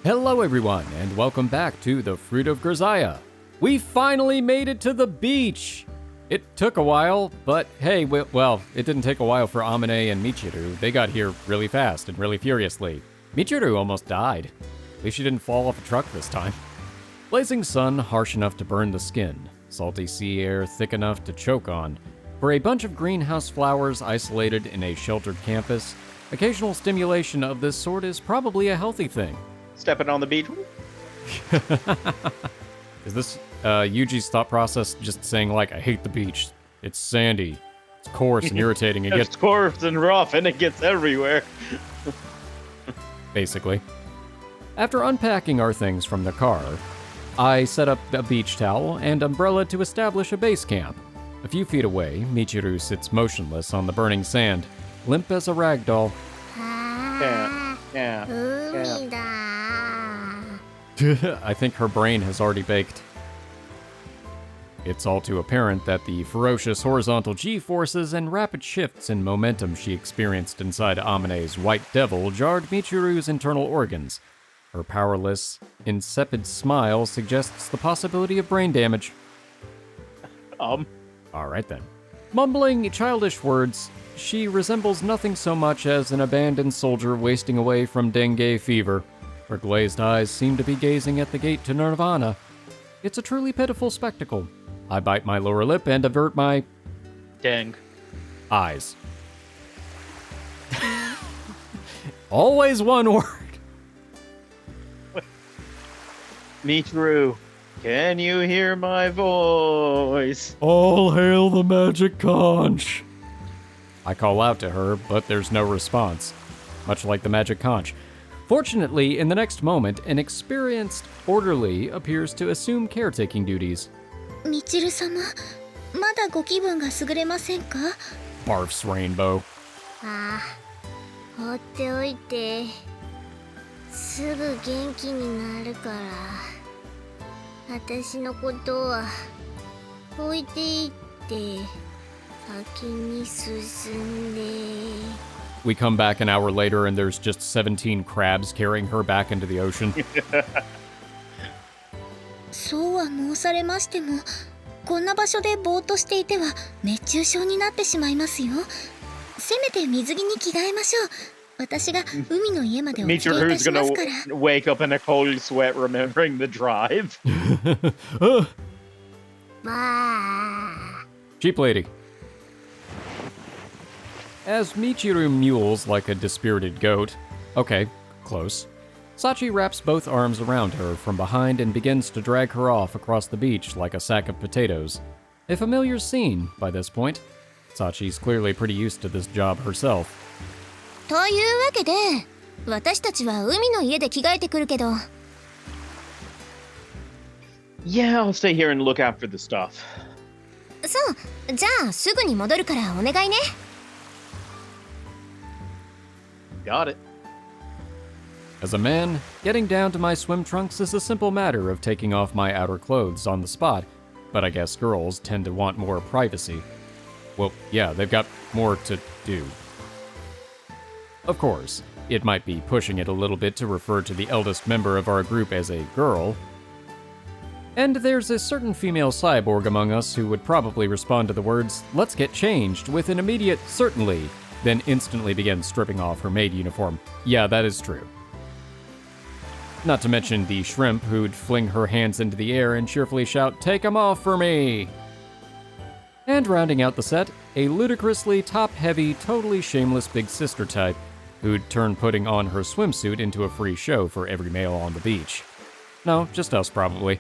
Hello everyone, and welcome back to the Fruit of Grisaia. We finally made it to the beach! It took a while, but hey, well, it didn't take a while for Amane and Michiru. They got here really fast and really furiously. Michiru almost died. At least she didn't fall off a truck this time. Blazing sun harsh enough to burn the skin, salty sea air thick enough to choke on. For a bunch of greenhouse flowers isolated in a sheltered campus, occasional stimulation of this sort is probably a healthy thing. Stepping on the beach. Is this Yuuji's thought process just saying, like, I hate the beach. It's sandy, it's coarse and irritating. It's coarse and rough, and it gets everywhere. Basically. After unpacking our things from the car, I set up a beach towel and umbrella to establish a base camp. A few feet away, Michiru sits motionless on the burning sand, limp as a rag doll. Yeah. I think her brain has already baked. It's all too apparent that the ferocious horizontal G-forces and rapid shifts in momentum she experienced inside Amane's white devil jarred Michiru's internal organs. Her powerless, insipid smile suggests the possibility of brain damage. Alright then. Mumbling childish words, she resembles nothing so much as an abandoned soldier wasting away from dengue fever. Her glazed eyes seem to be gazing at the gate to nirvana. It's a truly pitiful spectacle. I bite my lower lip and avert my... Dang. eyes. Always one word. Michiru, can you hear my voice? All hail the magic conch. I call out to her, but there's no response. Much like the magic conch. Fortunately, in the next moment, an experienced orderly appears to assume caretaking duties. Michiru-sama, まだご気分が優れませんか? Barfs Rainbow. ああ、放っておいて、すぐ元気になるから。私のことは置いていって、先に進んで。 We come back an hour later and there's just 17 crabs carrying her back into the ocean. そうは申されましても、こんな場所でぼーっとしていては熱中症になってしまいますよ。せめて水着に着替えましょう。私が海の家までお連れいたしますから。Michiru's gonna wake up in a cold sweat remembering the drive. Cheap lady. As Michiru mules like a dispirited goat, okay, close, Sachi wraps both arms around her from behind and begins to drag her off across the beach like a sack of potatoes. A familiar scene by this point. Sachi's clearly pretty used to this job herself. というわけで、私たちは海の家で着替えてくるけど。Yeah, I'll stay here and look after the stuff. そう、じゃあすぐに戻るからお願いね。Got it. As a man, getting down to my swim trunks is a simple matter of taking off my outer clothes on the spot, but I guess girls tend to want more privacy. Well, yeah, they've got more to do. Of course, it might be pushing it a little bit to refer to the eldest member of our group as a girl. And there's a certain female cyborg among us who would probably respond to the words, "Let's get changed," with an immediate "certainly," then instantly begin stripping off her maid uniform. Yeah, that is true. Not to mention the shrimp who'd fling her hands into the air and cheerfully shout, "Take 'em off for me!" And rounding out the set, a ludicrously top-heavy, totally shameless big sister type who'd turn putting on her swimsuit into a free show for every male on the beach. No, just us probably.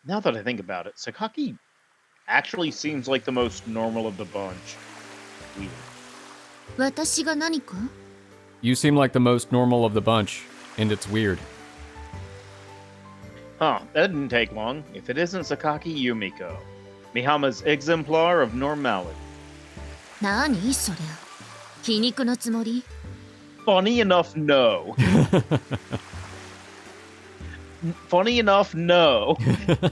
Now that I think about it, Sakaki actually seems like the most normal of the bunch. Weird. 私が何か? You seem like the most normal of the bunch, and it's weird. Huh, that didn't take long. If it isn't Sakaki Yumiko, Mihama's exemplar of normality. 何そりゃ。皮肉のつもり? Funny enough, no. Funny enough, no.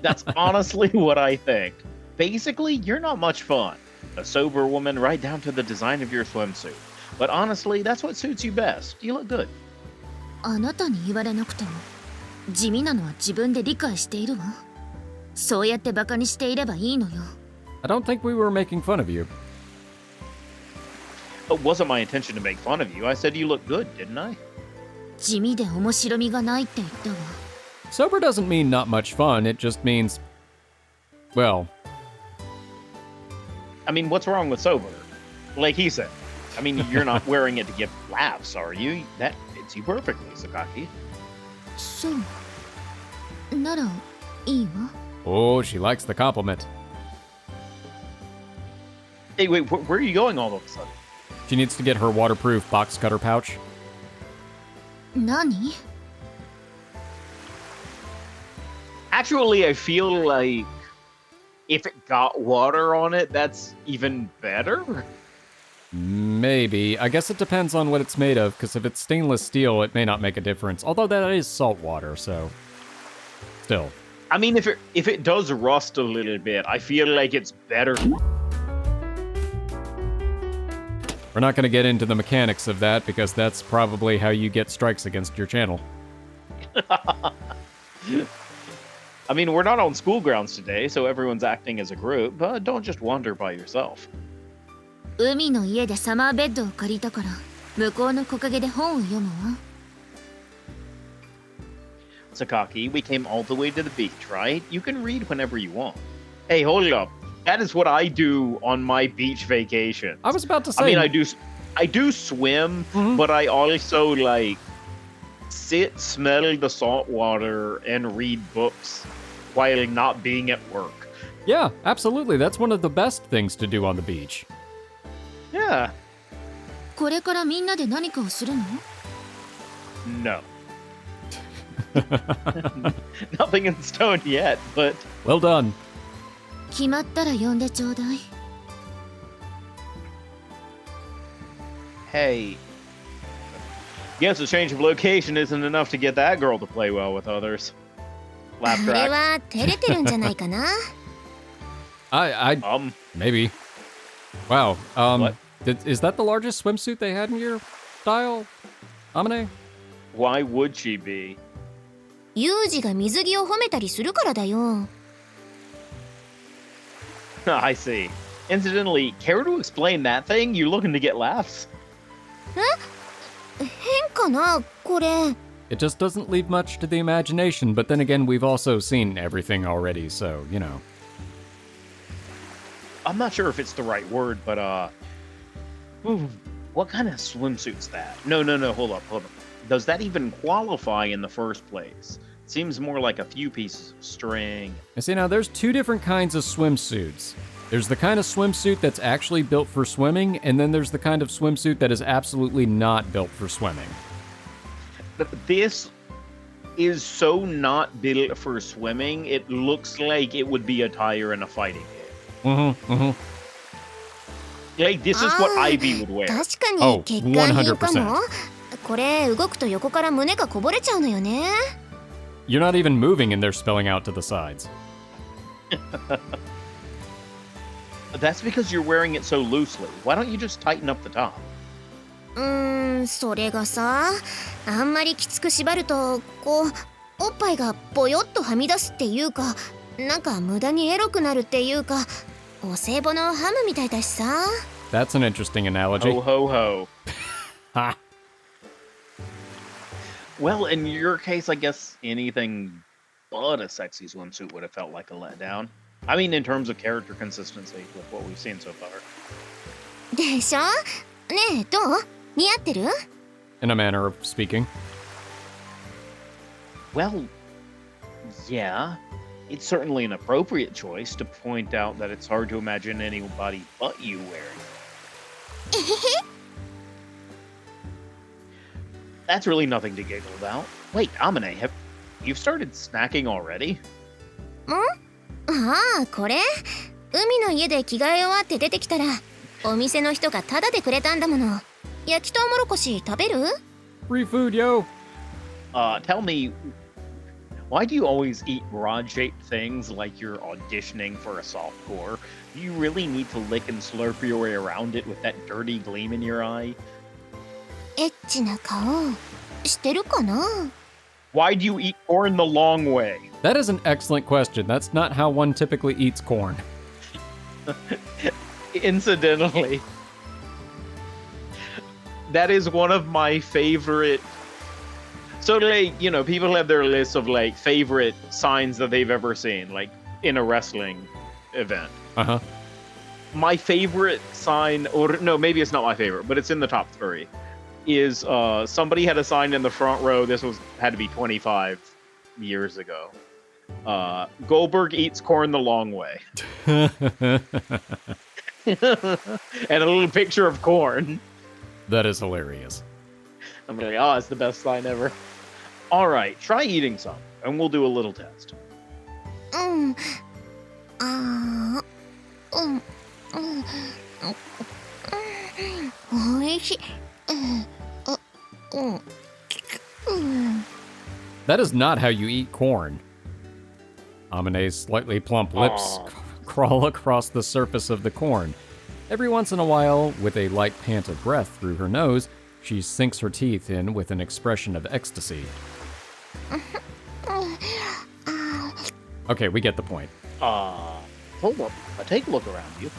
That's honestly what I think. Basically, you're not much fun. A sober woman right down to the design of your swimsuit. But honestly, that's what suits you best. You look good. あなたに言われなくても地味なのは自分で理解しているわ。そうやってバカにしていればいいのよ。 I don't think we were making fun of you. It wasn't my intention to make fun of you. I said you look good, didn't I? 地味で面白みがないって言ったわ。 Sober doesn't mean not much fun, it just means... Well, I mean, what's wrong with sober? Like he said. I mean, you're not wearing it to get laughs, are you? That fits you perfectly, Sakaki. そうならいいわ。 oh, she likes the compliment. Hey, wait, where are you going all of a sudden? She needs to get her waterproof box cutter pouch. 何？ Actually, I feel like if it got water on it, that's even better. Maybe. I guess it depends on what it's made of, because if it's stainless steel, it may not make a difference. Although that is salt water, so... Still. I mean, if it does rust a little bit, I feel like it's better. We're not going to get into the mechanics of that, because that's probably how you get strikes against your channel. I mean, we're not on school grounds today, so everyone's acting as a group, but don't just wander by yourself. 海の家でサマーベッドを借りたから向こうの木陰で本を読むわ。 Sakaki, we came all the way to the beach, right? You can read whenever you want. Hey, hold up. That is what I do on my beach vacation. I was about to say... I mean, I do swim, but I also, like, sit, smell the salt water, and read books while not being at work. Yeah, absolutely. That's one of the best things to do on the beach. Yeah. これからみんなで何かをするの？ No. Nothing in stone yet, but... Well done. 決まったら呼んでちょうだい。 Hey. Guess a change of location isn't enough to get that girl to play well with others. あ Laugh れ track. は照れてるんじゃないかな。 Maybe. Wow. What? Is that the largest swimsuit they had in your style, Amane? Why would she be? ユージが水着を褒めたりするからだよ。 I see. Incidentally, care to explain that thing? You looking to get laughs? 変かなこれ。 It just doesn't leave much to the imagination, but then again, we've also seen everything already, so, you know. I'm not sure if it's the right word, but, what kind of swimsuit's that? No, hold up. Does that even qualify in the first place? Seems more like a few pieces of string. You see, now there's two different kinds of swimsuits. There's the kind of swimsuit that's actually built for swimming, and then there's the kind of swimsuit that is absolutely not built for swimming. This is so not built for swimming, it looks like it would be attire in a fighting game. Like, this is what Ivy would wear. 確かに Oh, 血管品かも。 100%. これ動くと横から胸がこぼれちゃうのよね。 You're not even moving and they're spilling out to the sides. That's because you're wearing it so loosely. Why don't you just tighten up the top? それがさ、あんまりきつく縛るとこうおっぱいがボヨッとはみ出すっていうか、なんか無駄にエロくなるっていうか、お歳暮のハムみたいだしさ。 That's an interesting analogy. Ho ho ho. Ha! Well, in your case, I guess anything but a sexy swimsuit would have felt like a letdown. I mean, in terms of character consistency with what we've seen so far. でしょ？ねえ、どう？似合ってる？ In a manner of speaking. Well, yeah. It's certainly an appropriate choice to point out that it's hard to imagine anybody but you wearing it. That's really nothing to giggle about. Wait, Amane, you've started snacking already? ああ、これ海の家で着替え終わって出てきたらお店の人がタダでくれたんだもの。焼きとうもろこし食べる？ Free food, yo! Tell me, why do you always eat rod-shaped things like you're auditioning for a softcore? Do you really need to lick and slurp your way around it with that dirty gleam in your eye? エッチな顔。してるかな？ Why do you eat corn the long way? That is an excellent question. That's not how one typically eats corn. Incidentally, that is one of my favorite. So, like, you know, people have their lists of like favorite signs that they've ever seen, like in a wrestling event. Uh-huh. My favorite sign, or no, maybe it's not my favorite, but it's in the top 3, is somebody had a sign in the front row. This had to be 25 years ago. Goldberg eats corn the long way. And a little picture of corn. That is hilarious. I'm like, oh, it's the best sign ever. All right, try eating some, and we'll do a little test. おいしい。That is not how you eat corn. Amane's slightly plump lips crawl across the surface of the corn. Every once in a while, with a light pant of breath through her nose, she sinks her teeth in with an expression of ecstasy. Okay, we get the point. Hold up. Take a look around you.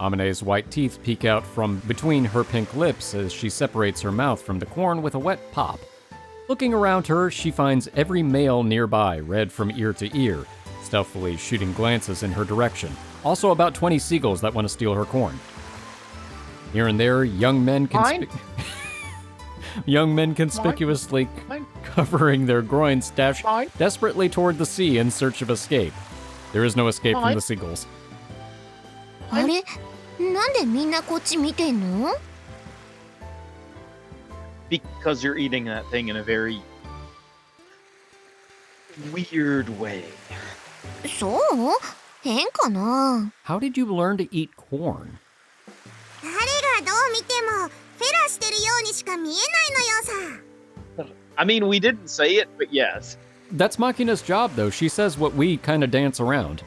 Amane's white teeth peek out from between her pink lips as she separates her mouth from the corn with a wet pop. Looking around her, she finds every male nearby red from ear to ear, stealthily shooting glances in her direction. Also about 20 seagulls that want to steal her corn. Here and there, young men conspicuously covering their groins dash desperately toward the sea in search of escape. There is no escape from the seagulls. あれ？なんでみんなこっち見てんの？ Because you're eating that thing in a very weird way. そう？変かな？ How did you learn to eat corn? 誰がどう見てもフェラしてるようにしか見えないのよさ。 I mean, we didn't say it, but yes. That's Makina's job, though. She says what we kind of dance around.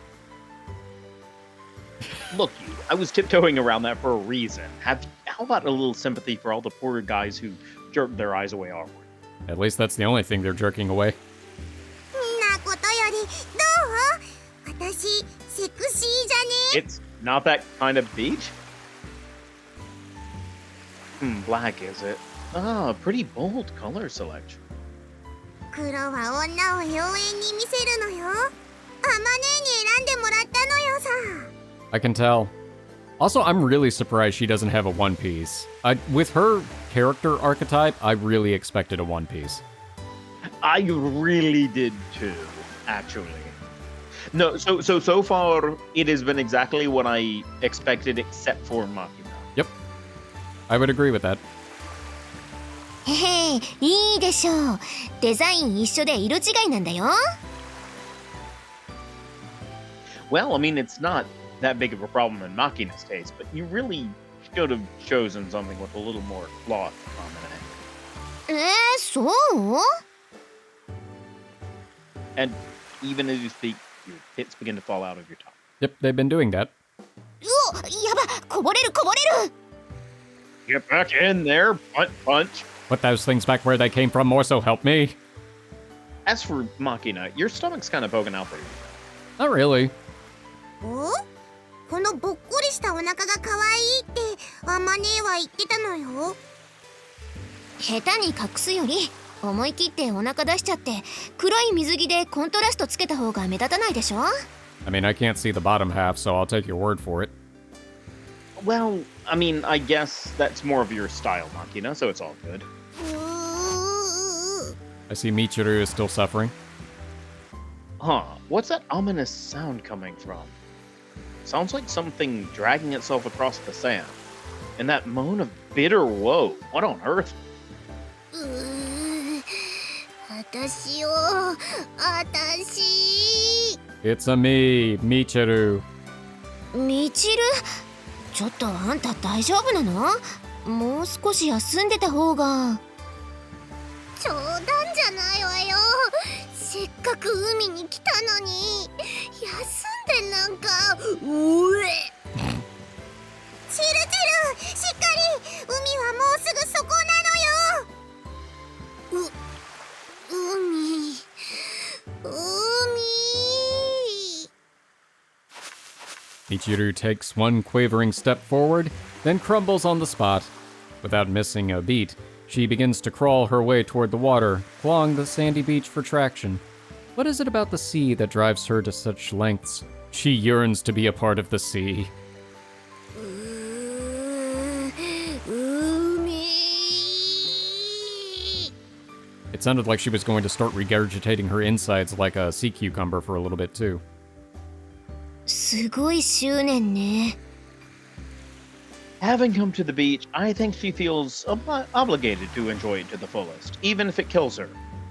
Look, I was tiptoeing around that for a reason. How about a little sympathy for all the poor guys who jerked their eyes away awkward? At least that's the only thing they're jerking away. みんなことよりどう？私セクシーじゃね？ It's not that kind of beach. Black, is it? Ah, pretty bold color selection. 黒は女を妖艶に見せるのよ。アマネに選んでもらったのよさ。 I can tell. Also, I'm really surprised she doesn't have a One Piece. With her character archetype, I really expected a One Piece. I really did too, actually. No, so far it has been exactly what I expected, except for Makina. Yep. I would agree with that. へへ、いいでしょう。デザイン一緒で色違いなんだよ。 Well, I mean, it's not that big of a problem in Makina's taste, but you really should have chosen something with a little more cloth on it. そう？ And even as you speak, your tits begin to fall out of your top. Yep, they've been doing that. うお、やば、こぼれるこぼれる。 Get back in there, punch. Put those things back where they came from, more so help me. As for Makina, your stomach's kind of poking out there. Not really. お？このぼっこりしたお腹が可愛いってアマネは言ってたのよ。下手に隠すより思い切ってお腹出しちゃって黒い水着でコントラストつけた方が目立たないでしょ？ I mean, I can't see the bottom half, so I'll take your word for it. Well, I mean, I guess that's more of your style, Makina, so it's all good. I see Michiru is still suffering. Huh, what's that ominous sound coming from? Sounds like something dragging itself across the sand. And that moan of bitter woe. What on earth? 私よ、私。 It's a me, Michiru. みちる、ちょっとあんた大丈夫なの？もう少し休んでた方が。冗談じゃないわよ。せっかく海に来たのに休んでなんかうえ。チルチル、しっかり。海はもうすぐそこなのよ。Michiru takes one quavering step forward, then crumbles on the spot. Without missing a beat, she begins to crawl her way toward the water, clawing the sandy beach for traction. What is it about the sea that drives her to such lengths? She yearns to be a part of the sea. It sounded like she was going to start regurgitating her insides like a sea cucumber for a little bit too. すごい執念ね。 Having come to the beach, I think she feels obligated to enjoy it to the fullest, even if it kills her.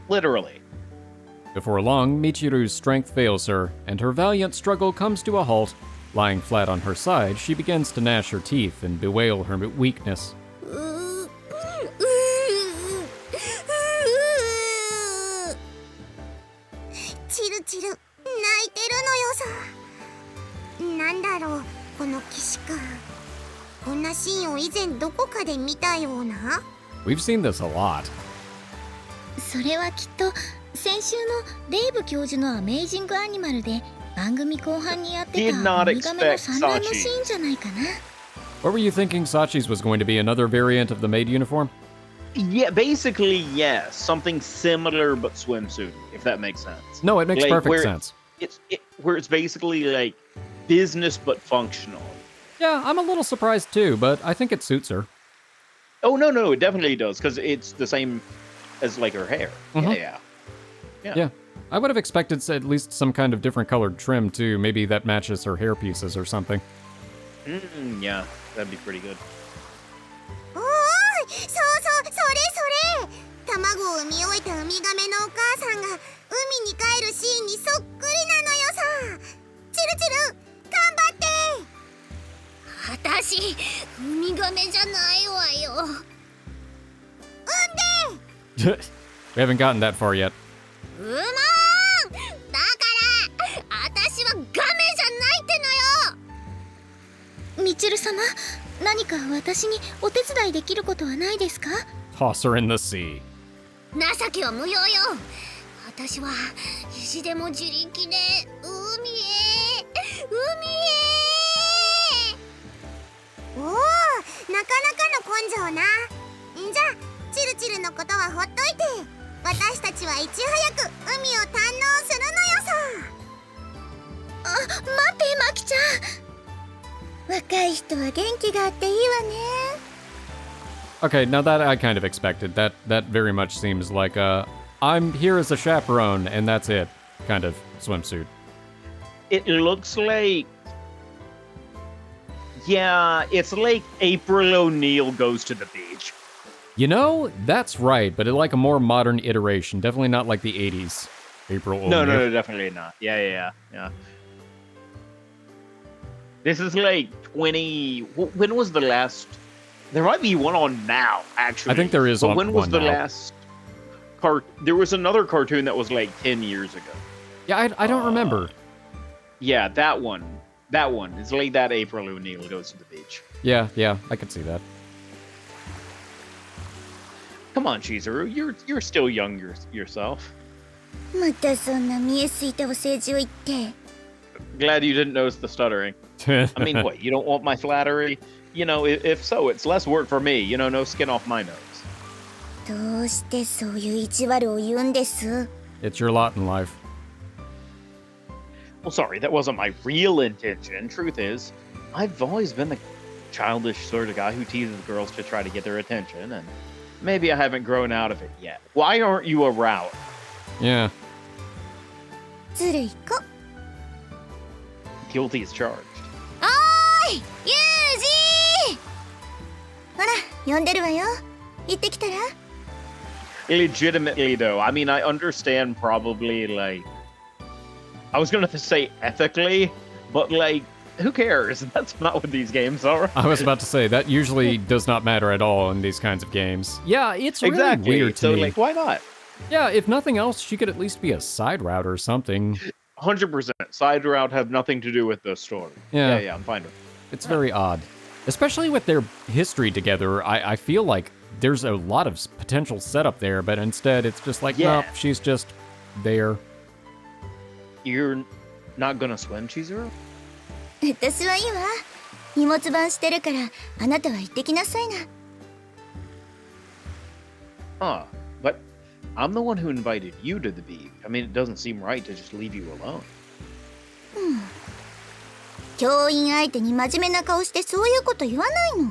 Literally. Before long, Michiru's strength fails her, and her valiant struggle comes to a halt. Lying flat on her side, she begins to gnash her teeth and bewail her weakness. チルチル泣いてるのよさ。なんだろうこの騎士か。こんなシーンを以前どこかで見たような。 We've seen this a lot. それはきっと先週のレイブ教授のアメイジングアニマルで番組後半にやってた Did not ウミガメの産卵の expect シーンじゃないかな。 What were you thinking Sachi's was going to be another variant of the maid uniform? Yeah, basically, yes. Something similar but swimsuit, if that makes sense. No, it makes Like, perfect where sense. Where it's basically like business but functional. Yeah, I'm a little surprised too, but I think it suits her. Oh, no, it definitely does, because it's the same as like her hair. Mhm. Yeah. I would have expected at least some kind of different colored trim too. Maybe that matches her hair pieces or something. Yeah, that'd be pretty good. おーい、そうそうそれそれ。卵を産み終えたウミガメのお母さんが海に帰るシーンにそっくりなのよさ。チルチル頑張って。私ウミガメじゃないわよ。産んで。 We haven't gotten that far yet. うまーん。だから私はガメじゃないってのよ。ミチル様、何か私にお手伝いできることはないですか？ Toss her in the sea. 情けは無用よ。私は意地でも自力で海へ。おお、なかなかの根性な。じゃあチルチルのことはほっといて、私たちはいち早く海を堪能するのよさ。あ、待ってマキちゃん。若い人は元気があっていいわね。 Okay, now that I kind of expected. That very much seems like I'm here as a chaperone and that's it kind of swimsuit. It looks like... Yeah, it's like April O'Neil goes to the beach. You know, that's right, but like a more modern iteration. Definitely not like the 80s. April No, O'Neil. definitely not. Yeah. This is like 20... When was the last... There might be one on now, actually. I think there is but on when was one the now. last... There was another cartoon that was like 10 years ago. Yeah, I don't remember. Yeah, that one. That one. It's like that April O'Neil goes to the beach. Yeah, I could see that. Come on, Chizuru. You're still young yourself. またそんな見えすいたお世辞を言って。 Glad you didn't notice the stuttering. I mean, what? You don't want my flattery? You know, if so, it's less work for me. You know, no skin off my nose. どうしてそういう意地悪を言うんです？ It's your lot in life. Well, sorry, that wasn't my real intention. Truth is, I've always been the childish sort of guy who teases girls to try to get their attention, and maybe I haven't grown out of it yet. Why aren't you around? Yeah. ずるい子。 Guilty as charged. おーい、ユージー。ほら、呼んでるわよ。行ってきたら。 Legitimately, though, I mean, I understand probably, like... I was gonna say ethically, but, like, who cares? That's not what these games are. I was about to say, that usually does not matter at all in these kinds of games. Yeah, it's really Exactly. weird to So, me. like, why not? Yeah, if nothing else, she could at least be a side route or something. 100%. Side route have nothing to do with the story. Yeah. Yeah, I'm fine with it. It's very odd. Especially with their history together, I feel like there's a lot of potential setup there, but instead it's just like, Yeah. nope, she's just there. You're not gonna swim, Chizuru? 私はいいわ。荷物番してるから、あなたは行ってきなさいな。Huh. But I'm the one who invited you to the beach. I mean, it doesn't seem right to just leave you alone. 教員相手に真面目な顔してそういうこと言わないの。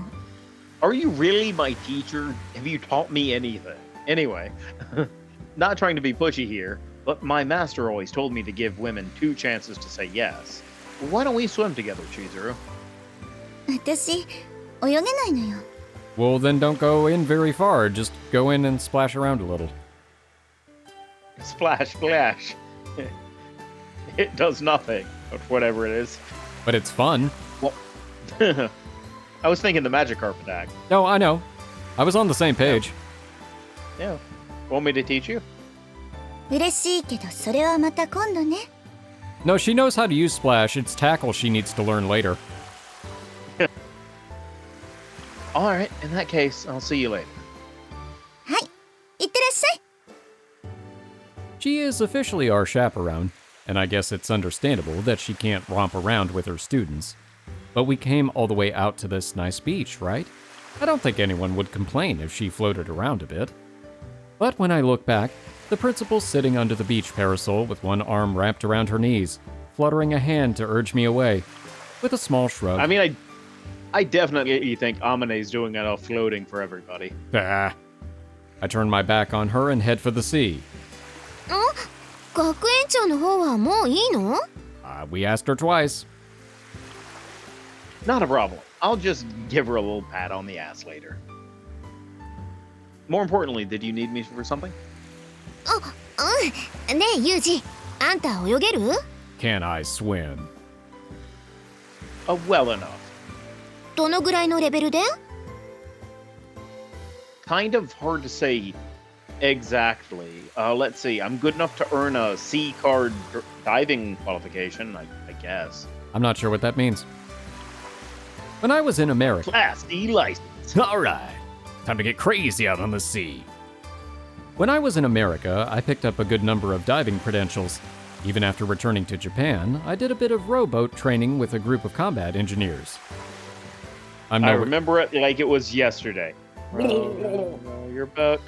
Are you really my teacher? Have you taught me anything? Anyway, not trying to be pushy here, but my master always told me to give women 2 chances to say yes. Why don't we swim together, Chizuru? 私、泳げないのよ。Well, then don't go in very far. Just go in and splash around a little. Splash, splash. It does nothing, but whatever it is. But it's fun. Well, I was thinking the magic carp attack. No, I know. I was on the same page. Yeah. Want me to teach you? 嬉しいけど、それはまた今度ね。No, she knows how to use splash. It's tackle she needs to learn later. All right, in that case, I'll see you later. はい、いってらっしゃい。She is officially our chaperone, and I guess it's understandable that she can't romp around with her students. But we came all the way out to this nice beach, right? I don't think anyone would complain if she floated around a bit. But when I look back, the principal's sitting under the beach parasol with one arm wrapped around her knees, fluttering a hand to urge me away. With a small shrug. I mean, I definitely think Amane's doing enough floating for everybody. Ah. I turn my back on her and head for the sea. 学園長の方はもういいの？ We asked her twice. Not a problem. I'll just give her a little pat on the ass later. More importantly, did you need me for something? ねえ、ユージ、あんた泳げる？ Can I swim? Well enough. どのぐらいのレベルで？ Kind of hard to say exactly. Let's see. I'm good enough to earn a C card diving qualification, I guess. I'm not sure what that means. When I was in America... Class D license. Alright, time to get crazy out on the sea. When I was in America, I picked up a good number of diving credentials. Even after returning to Japan, I did a bit of rowboat training with a group of combat engineers. I remember it like it was yesterday. Your boat.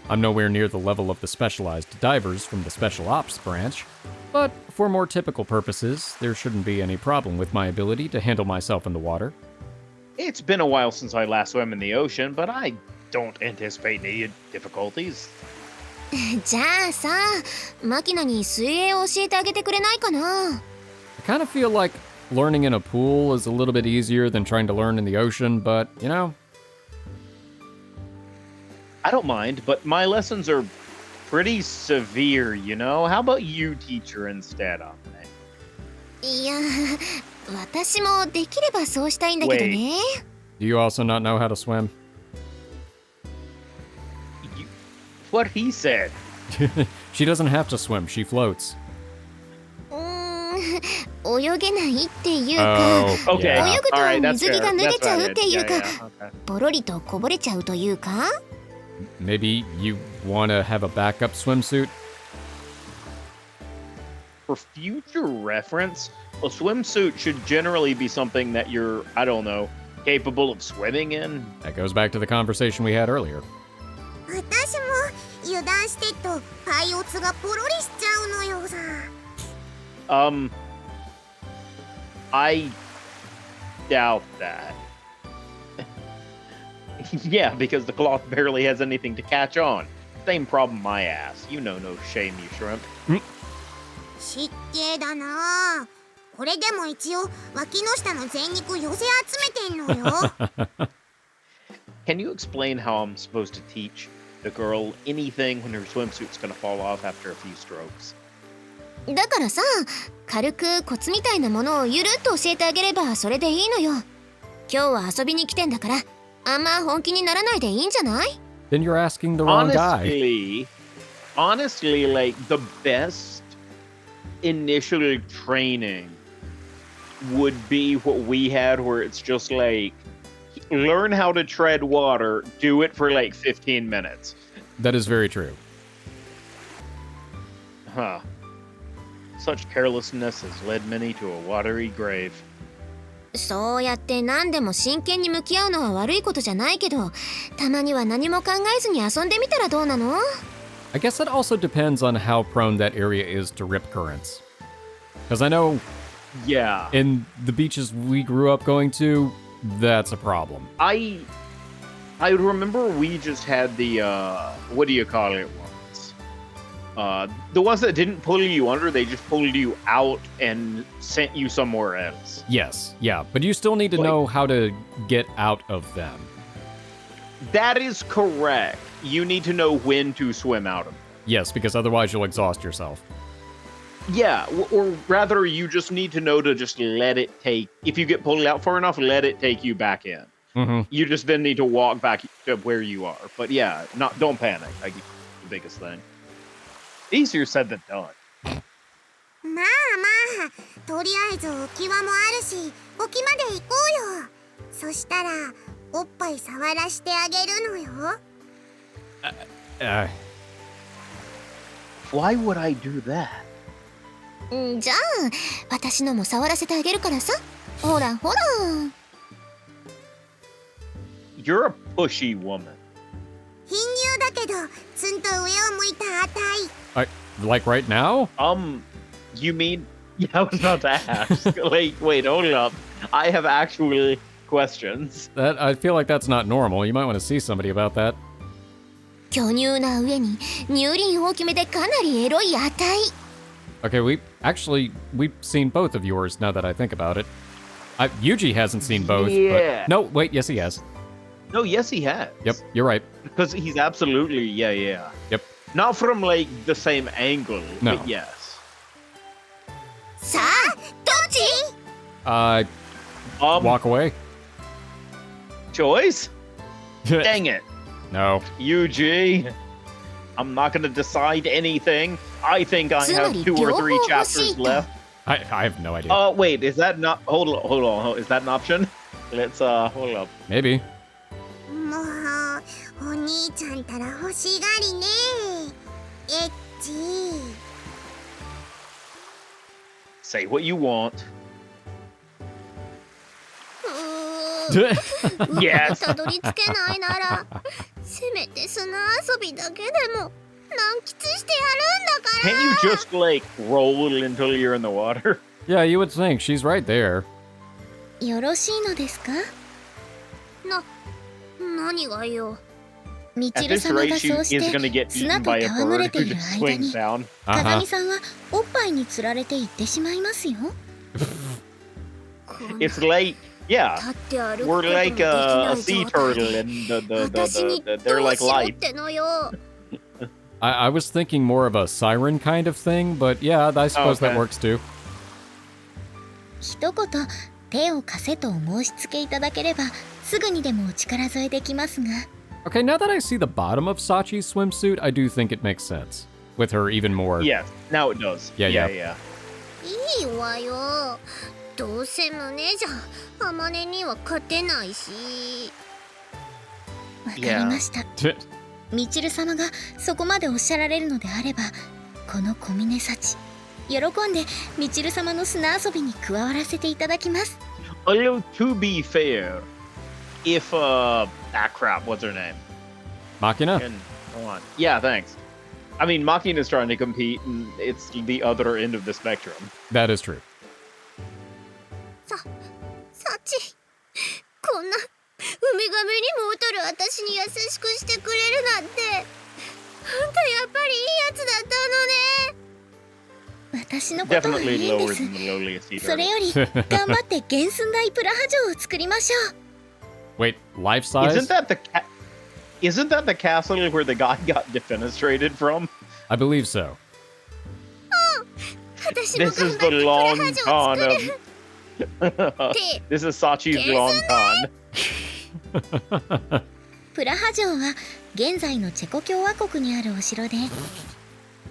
I'm nowhere near the level of the specialized divers from the Special Ops branch, but for more typical purposes, there shouldn't be any problem with my ability to handle myself in the water. It's been a while since I last swam in the ocean, but I don't anticipate any difficulties. じゃあさ、マキナに水泳を教えてあげてくれないかな？ I kind of feel like learning in a pool is a little bit easier than trying to learn in the ocean, but, you know... I don't mind, but my lessons are pretty severe, you know? How about you teach her instead, Amane? いや、私もできればそうしたいんだけどね。Do you also not know how to swim? What he said. She doesn't have to swim, she floats. 泳げないっていうか、 Okay. 泳ぐと All right, that's 水着が fair. 脱げ That's ちゃう what っていうか、 I did. Yeah. ポロリとこぼれちゃうというか。 Maybe you want to have a backup swimsuit? For future reference, a swimsuit should generally be something that you're, I don't know, capable of swimming in. That goes back to the conversation we had earlier. 私も油断してっとパイオツがポロリしちゃうのよさ。I doubt that. Yeah, because the cloth barely has anything to catch on. Same problem my ass. You know no shame, you shrimp. 失敬だな。これでも一応脇の下の全肉寄せ集めてんのよ。Can you explain how I'm supposed to teach the girl anything when her swimsuit's gonna fall off after a few strokes? だからさ、軽くコツみたいなものをゆるっと教えてあげればそれでいいのよ。今日は遊びに来てんだから、あんま本気にならないでいいんじゃない？ Then you're asking the wrong guy. Honestly, like the best initial training would be what we had, where it's just like learn how to tread water, do it for like 15 minutes. That is very true. Huh. Such carelessness has led many to a watery grave. そうやって何でも真剣に向き合うのは悪いことじゃないけど、たまには何も考えずに遊んでみたらどうなの？ I guess it also depends on how prone that area is to rip currents. Because I know Yeah. in the beaches we grew up going to, that's a problem. I remember we just had the what do you call it ones? The ones that didn't pull you under, they just pulled you out and sent you somewhere else. Yes, yeah, but you still need to Like- know how to get out of them. That is correct. You need to know when to swim out of them. Yes, because otherwise you'll exhaust yourself. Yeah, or rather, you just need to know to just let it take. If you get pulled out far enough, let it take you back in. Mm-hmm. You just then need to walk back to where you are. But yeah, don't panic. I guess the biggest thing. Easier said than done. まあまあ、とりあえず浮き輪もあるし、沖まで行こうよ。そしたらおっぱい触らしてあげるのよ。Why would I do that? じゃあ私のも触らせてあげるからさ。ほらほら。 You're a pushy woman. 貧乳だけど、ツンと上を向いたあたい。Like right now? You mean? Yeah, I was about to ask. wait, hold up. I have actual questions. That I feel like that's not normal. You might want to see somebody about that. 巨乳な上に乳輪大きめでかなりエロいあたい。 Okay, we've seen both of yours now that I think about it. Yuuji hasn't seen both. Yeah. But, no, wait, yes he has. No, yes, he has. Yep, you're right. Because he's absolutely, yeah. Yep. Not from like the same angle, No. but yes. さあ、どっち？ Walk away. Choice? Dang it. No. Yuuji. I'm not gonna decide anything. I think I have 2 or 3 chapters left. I have no idea. Wait, is that not? Hold on. Is that an option? Let's hold up. Maybe. もうお兄ちゃんたら欲しがりね。エッチ。 Say what you want. 海にたどり着けないなら、せめて砂遊びだけでも満喫してやるんだから。 Can't you just like roll until you're in the water? Yeah, you would think. She's right there. よろしいのですか？何がよ。み At ちる this 様 rate, が she そうし is て gonna get 砂 eaten と by a 戯れ bird て who いる just 間に swings down. 風見さんはおっぱいにつられて行ってしまいますよ。 It's like, yeah, 立って歩くこと we're もでき like な a い sea 状態で turtle, and 私に they're どう like しろっ light. てのよ。 I was thinking more of a siren kind of thing, but yeah, I suppose that Okay. works too. 一言手を貸せとお申し付けいただければすぐにでもお力添えできますが。 Okay, now that I see the bottom of Sachi's swimsuit, I do think it makes sense. With her even more... Yes, now it does. Yeah. いいわよ。どうせ胸じゃあまねには勝てないし。わかりました。みちる様がそこまでおっしゃられるのであれば、この小峰幸喜んでみちる様の砂遊びに加わらせていただきます。 Although, to be fair, if, crap, what's her name? Makina? And, hold on. Yeah, thanks. I mean, Makina's trying to compete, and it's the other end of the spectrum. That is true. サチ、こんなウミガメにも劣る私に優しくしてくれるなんて、あんたやっぱりいいやつだったのね。私のことはい Definitely いんで lower す。 than the lowliest sea それ turtle. より頑張って原寸大プラハ城を作りましょう。 Wait, life size? Isn't that the castle where the guy got defenestrated from? I believe so. 私も This 頑 is 張っ the てプラ long ハ城を con 作る。 of. This is Sachi's Guess long con. プラハ城は現在のチェコ共和国にあるお城で、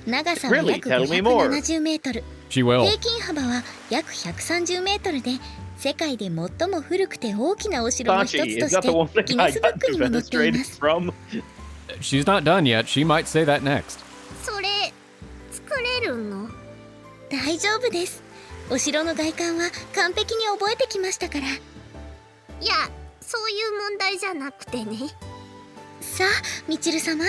長さは Really? 約 Tell me more. 570メートル、 She will. 平均幅は約130メートルで、世界で最も古くて大きなお城の一 Sachi, つ is と that the one し that てギネ guy スブッ got クにも載っていま defenestrated す。 from? She's not done yet. She might say that next. それ作れるの？大丈夫です。お城の外観は完璧に覚えてきましたから。いや、そういう問題じゃなくてね。さあみちる様、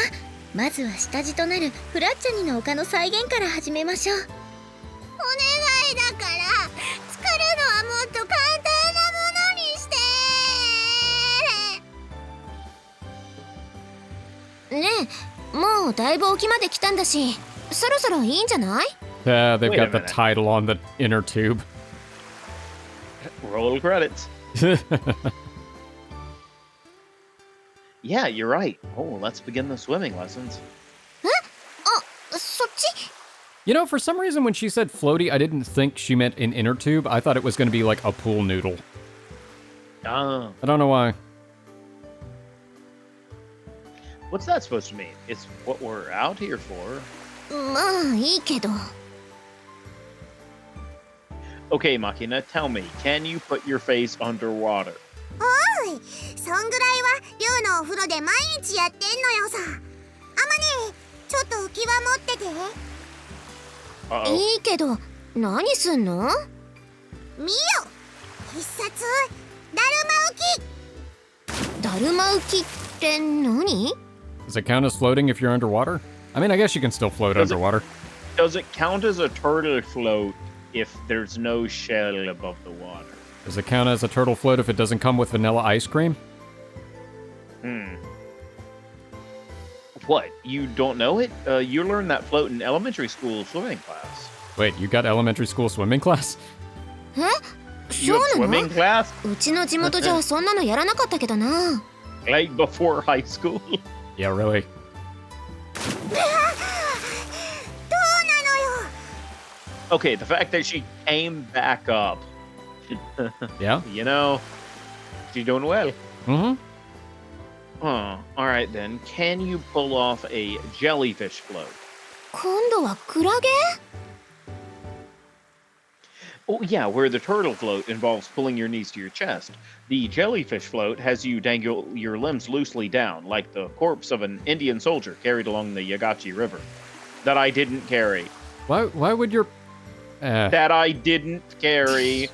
まずは下地となるフラッチャニの丘の再現から始めましょう。お願いだから、作るのはもっと簡単なものにしてねえ、もうだいぶ沖まで来たんだし、そろそろいいんじゃない？ Yeah, they've Wait a got the minute. title on the inner tube. Roll credits. Yeah, you're right. Oh, let's begin the swimming lessons. あ、そっち？ You know, for some reason when she said floaty, I didn't think she meant an inner tube. I thought it was going to be like a pool noodle. Ah, I don't know why. what's that supposed to mean? It's what we're out here for. まあいいけど。Okay, Makina, tell me, can you put your face underwater? おい、そんぐらいは寮のお風呂で毎日やってんのよさ。あまね、ちょっと浮き輪持ってて。 Uh-oh. いいけど、何すんの？見よ、必殺だるま浮き。だるま浮きって何？ Does it count as floating if you're underwater? I mean, I guess you can still float Does it- underwater. Does it count as a turtle float if there's no shell above the water? Does it count as a turtle float if it doesn't come with vanilla ice cream? What? You don't know it? You learned that float in elementary school swimming class. Wait, you got elementary school swimming class? え？ You そう have なの？ swimming class? うちの地元じゃそんなのやらなかったけどな。 Like before high school? Yeah, really. どうなのよ。 Okay, the fact that she came back up. Yeah? You know, she's doing well. Mm-hmm. Huh. All right then. Can you pull off a jellyfish float? 今度はクラゲ？ Oh yeah, where the turtle float involves pulling your knees to your chest. The jellyfish float has you dangle your limbs loosely down, like the corpse of an Indian soldier carried along the Yagachi River. That I didn't carry. Why would your... That I didn't carry.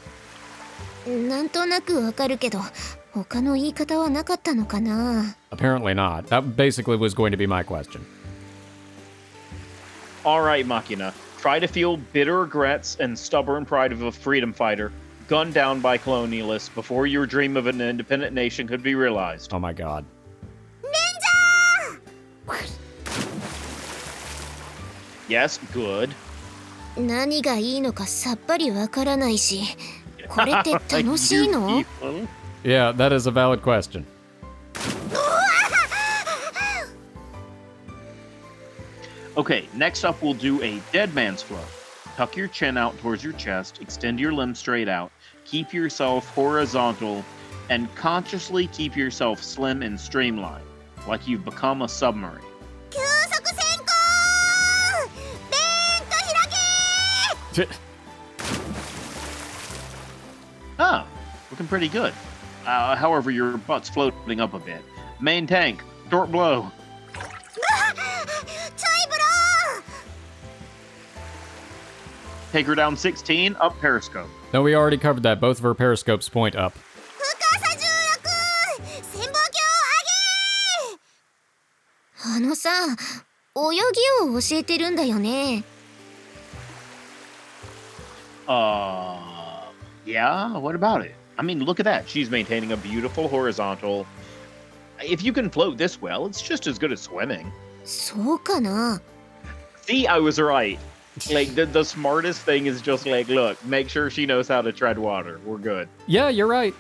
なんとなくわかるけど、他の言い方はなかったのかな。 Apparently not. That basically was going to be my question. All right, Makina. Try to feel bitter regrets and stubborn pride of a freedom fighter, gunned down by colonialists before your dream of an independent nation could be realized. Oh my god. レンジャ Yes, good. ー！何がいいのかさっぱりわからないし、これって楽しいの？ You evil. Yeah, that is a valid question. Okay, next up we'll do a dead man's float. Tuck your chin out towards your chest, extend your limbs straight out, keep yourself horizontal, and consciously keep yourself slim and streamlined, like you've become a submarine. 急速先行！ベーンと開け！ Ah, looking pretty good. However, your butt's floating up a bit. Main tank, short blow. ちょいブロー！ Take her down 16, up periscope. No, we already covered that. Both of her periscopes point up. 深さ16！潜望鏡上げ！あのさ、泳ぎを教えてるんだよね。Yeah, what about it? I mean, look at that. She's maintaining a beautiful horizontal. If you can float this well, it's just as good as swimming. そうかな。 See, I was right. Like, the smartest thing is just like, look, make sure she knows how to tread water. We're good. Yeah, you're right.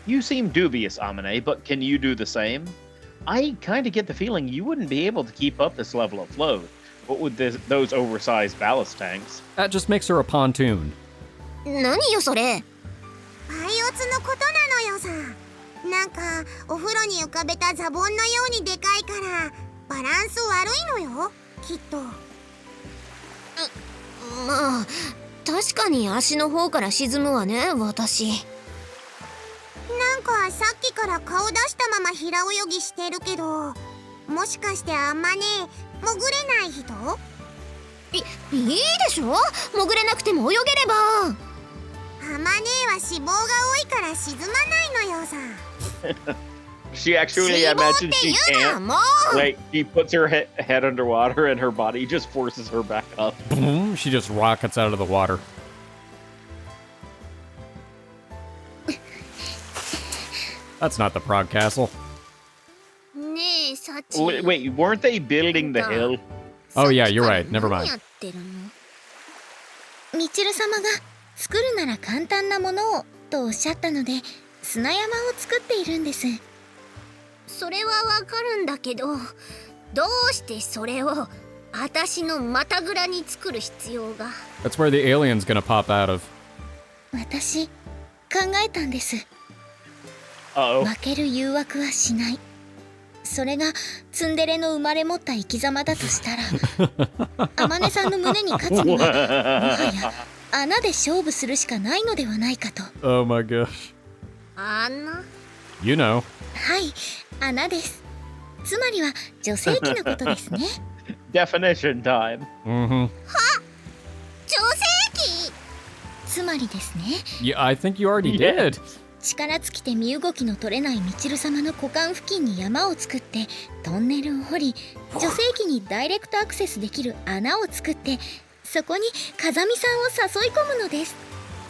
You seem dubious, Amane, but can you do the same? I kind of get the feeling you wouldn't be able to keep up this level of float. What with those oversized ballast tanks? That just makes her a pontoon. 何よそれ。パイオツのことなのよさ。なんかお風呂に浮かべたザボンのようにでかいからバランス悪いのよきっと。まあ確かに足の方から沈むわね私。なんかさっきから顔出したまま平泳ぎしてるけど、もしかしてあんまね潜れない人？いいでしょ、潜れなくても泳げれば。アマネは脂肪が多いから沈まないのよさ。She actually, I 脂肪っ imagine て she 言うな can't. もう。 Like, she puts her head underwater and her body just forces her back up. Boom, she just rockets out of the water. That's not the Prague Castle. ねえサチ。 Wait, weren't they building the hill? Oh, yeah, you're right. Never 何 mind. やってるの？みちる様が作るなら簡単なものをとおっしゃったので砂山を作っているんです。それはわかるんだけど、どうしてそれを私のまたぐらに作る必要が。 That's where the alien's gonna pop out of. 私考えたんです。 Uh-oh. 負ける誘惑はしない。それがツンデレの生まれ持った生き様だとしたら天音さんの胸に勝つにはもはや穴で勝負するしかないのではないかと。 Oh my gosh. あんな You know. はい、穴です。つまりは女性器のことですね。Definition time. Mm-hmm. 女性器。つまりですね、 Yeah, I think you already Yeah. did. 力尽きて身動きの取れないみちる様の股間付近に山を作ってトンネルを掘り、女性器にダイレクトアクセスできる穴を作ってそこに風見さんを誘い込むのです。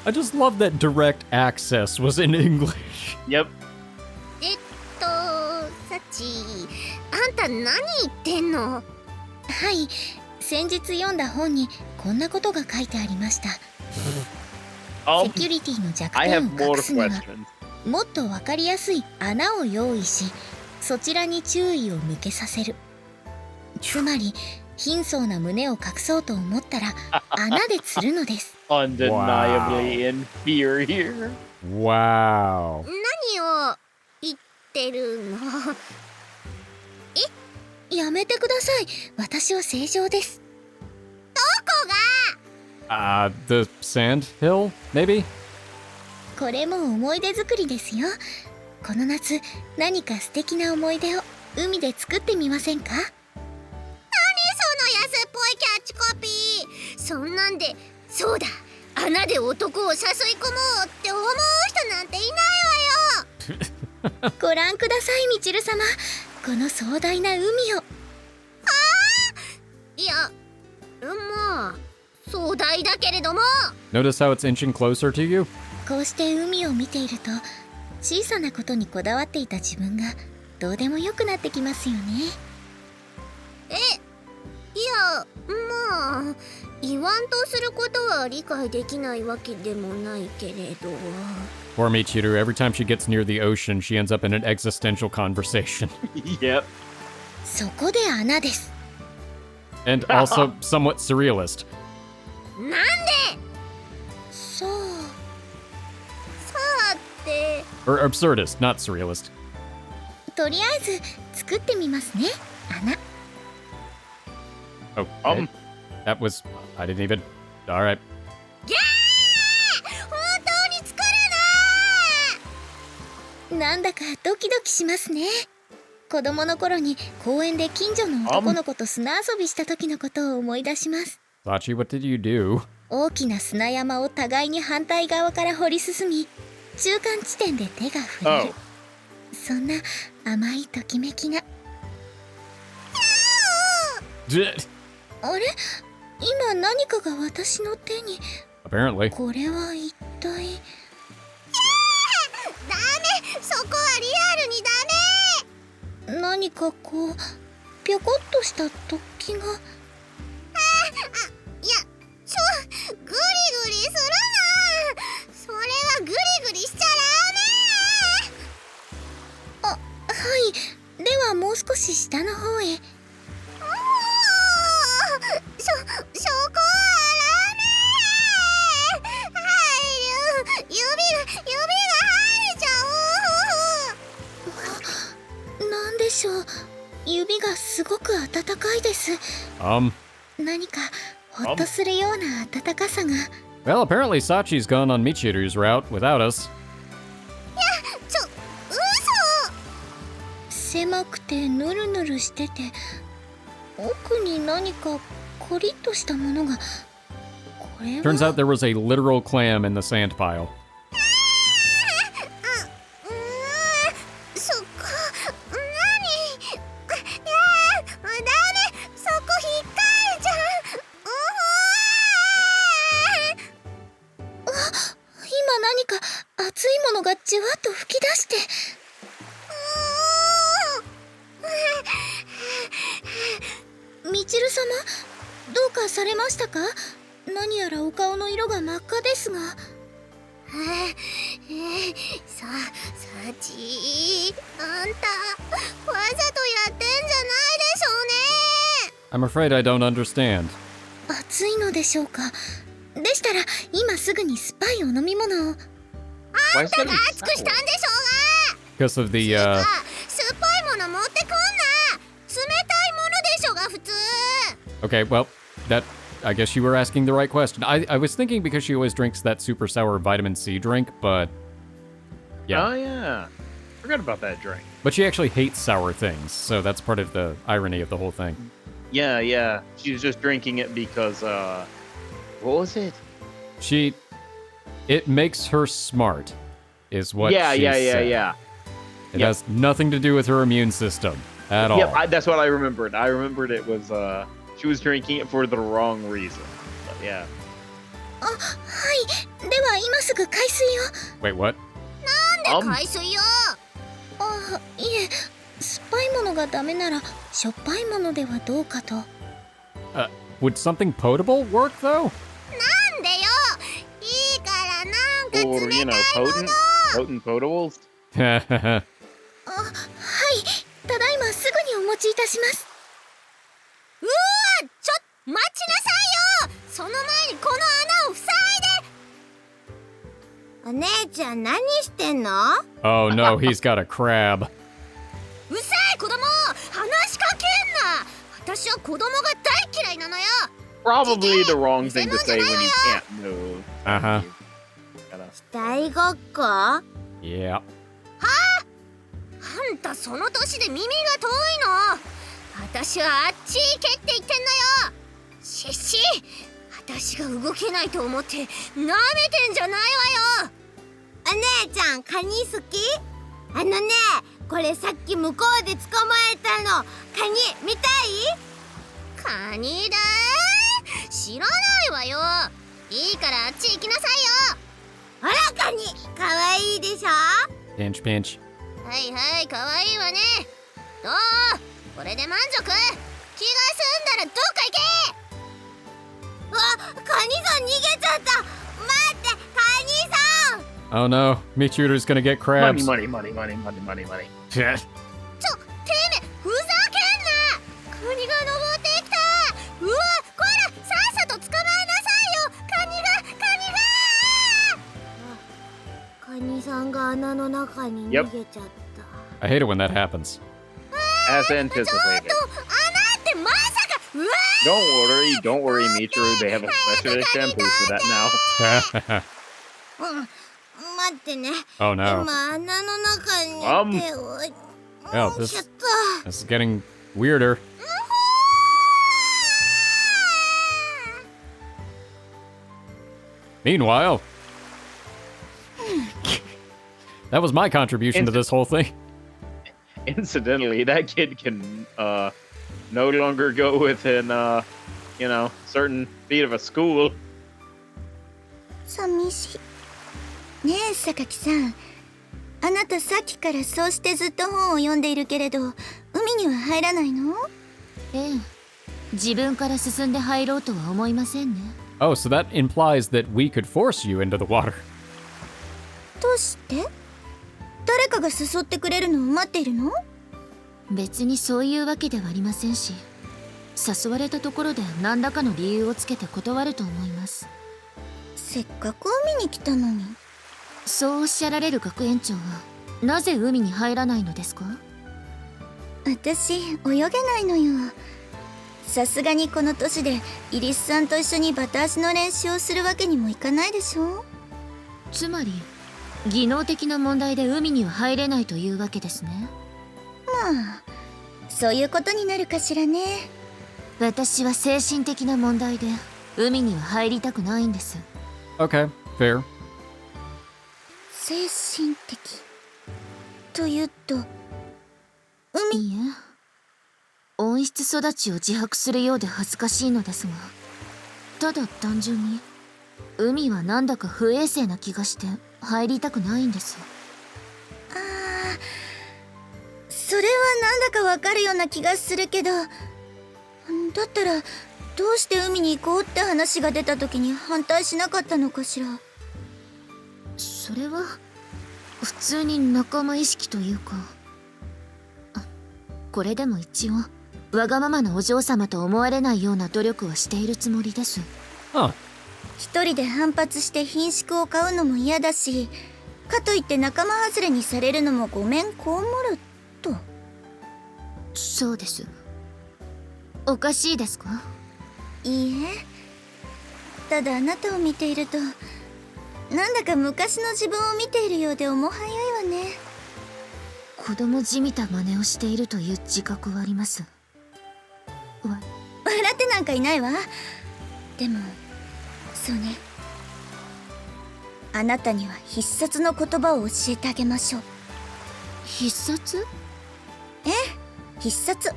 I just love that direct access was in English. Yep. サチ、あんた何言ってんの？はい、先日読んだ本にこんなことが書いてありました。セキュリティの弱 I 点 have を more 隠すには questions. もっと分かりやすい穴を用意し、そちらに注意を向けさせる。つまり貧相な胸を隠そうと思ったら穴で釣るのです。 Undeniably inferior. Wow. 何を言ってるの？やめてください。私は正常です。 The sand hill, maybe? これも思い出作りですよ。この夏何か素敵な思い出を海で作ってみませんか？その安っぽいキャッチコピー。そんなんで、そうだ、穴で男を誘い込もうって思う人なんていないわよ。ご覧くださいみちる様、この壮大な海を。いや、まあ壮大だけれども。 Notice how it's inching closer to you? こうして海を見ていると小さなことにこだわっていた自分がどうでもよくなってきますよね。いや、まあ言わんとすることは理解できないわけでもないけれど。 Poor Michiru, every time she gets near the ocean, she ends up in an existential conversation. Yep. そこで穴です。 And also somewhat surrealist. なんで？さあ、さあって。 Or absurdist, not surrealist. とりあえず作ってみますね、穴。 Okay. That was... I didn't even... Alright. ギャー！本当に作るなんだかドキドキしますね。子供の頃に公園で近所の男の子と砂遊びした時のことを思い出します。 Sachi, what did you do? 大きな砂山を互いに反対側から掘り進み、中間地点で手が触れる。そんな甘いときめきが。あれ、今何かが私の手に。 Apparently. これは一体。ダメ、そこはリアルにダメ。何かこうぴょこっとした突起が。いや、グリグリするな。それはグリグリしちゃダメ。はい、ではもう少し下の方へ。そこはダメ。入る。指が入れちゃう。なんでしょう、指がすごく温かいです。何かほっとするような温かさが。 Well, apparently Sachi's gone on Michiru's route without us. 嘘。狭くてヌルヌルしてて、奥に何かコリッとしたものが。これは Turns out there was a literal clam in the sand pile. そこ何ダメそこ引っかえちゃう今何か熱いものがじわっと吹き出して。みちる様、どうかされましたか？何やらお顔の色が真っ赤ですが。サチあんたわざとやってんじゃないでしょうね。 I'm afraid I don't understand. 熱いのでしょうか？でしたら今すぐに酸っぱいお飲み物を。 Why is that 熱くしたんでしょ Because of the, うが。酸っぱいもの持ってこんな。冷たいものでしょが普通。 Okay, well, I guess you were asking the right question. I was thinking because she always drinks that super sour vitamin C drink, but yeah. Oh yeah, forgot about that drink. But she actually hates sour things, so that's part of the irony of the whole thing. Yeah. She's just drinking it because what was it? It makes her smart, is what Yeah. she said. It has nothing to do with her immune system at all. Yep, that's what I remembered. I remembered it was she was drinking it for the wrong reason. But yeah. はい、では今すぐ海水を。 Wait, what? なんで海水よ。いえ、酸っぱいものがダメならしょっぱいものではどうかと。Would something potable work though? なんでよ。いいからなんか Or 冷たい potent potables. はい、ただいますぐにお持ちいたします。うわ待ちなさいよ。その前にこの穴を塞いで。お姉ちゃん何してんの？ Oh no, he's got a crab. うさい子供、話しかけんな。私は子供が大嫌いなのよ。 Probably the wrong thing to say when you can't move. Uh-huh. 大ごっこ？あ Yeah. んたその年で耳が遠いの。私はあっち行けって言ってんのよ。しっし、私が動けないと思って舐めてんじゃないわよ。お姉ちゃんカニ好き？これさっき向こうで捕まえたの。カニ見たい？カニだー？知らないわよ。いいからあっち行きなさいよ。ほらカニ、かわいいでしょ？ Pinch, pinch. はいはい、かわいいわね。どう？これで満足？気が済んだらどっか行け。カニさん逃げちゃった。待って、カニさん。 Oh no, Michiru's gonna get crabs. Money. ちょてめえ、ふざけんな。カニが登ってきた。うわ、こら、さっさと捕まえなさいよ。カニさんが穴の中に逃げちゃった。 I hate it when that happens. As ちょっ anticipated. と、穴ってまさか。うわ Don't worry, Michiru. They have a special shampoo for that now. 待ってね。 Oh no. 今穴の中に手を。 Oh, this is getting weirder. Meanwhile, that was my contribution to this whole thing. Incidentally, that kid can no longer go within certain feet of a school. 寂しい。ねえ、榊さん。あなたさっきからそうしてずっと本を読んでいるけれど、海には入らないの？ええ、自分から進んで入ろうとは思いませんね。Oh, so that implies that we could force you into the water. どうして？誰かが誘ってくれるのを待っているの？別にそういうわけではありませんし、誘われたところで何らかの理由をつけて断ると思います。せっかく海に来たのに。そうおっしゃられる学園長はなぜ海に入らないのですか？私泳げないのよ。さすがにこの年でイリスさんと一緒にバタ足の練習をするわけにもいかないでしょ。つまり技能的な問題で海には入れないというわけですね。まあそういうことになるかしらね。私は精神的な問題で海には入りたくないんです。 Okay, fair. 精神的というと、いいえ、温室育ちを自白するようで恥ずかしいのですが、ただ単純に海はなんだか不衛生な気がして入りたくないんです。それはなんだかわかるような気がするけど、だったらどうして海に行こうって話が出た時に反対しなかったのかしら。それは普通に仲間意識というか、これでも一応わがままなお嬢様と思われないような努力はしているつもりです。 Huh. 一人で反発して品種を買うのも嫌だし、かといって仲間外れにされるのもごめん被ると。そうです。おかしいですか？いいえ、ただあなたを見ているとなんだか昔の自分を見ているようで面早いわね。子供じみた真似をしているという自覚はあります。笑ってなんかいないわ。でもそうね、あなたには必殺の言葉を教えてあげましょう。必殺？必殺。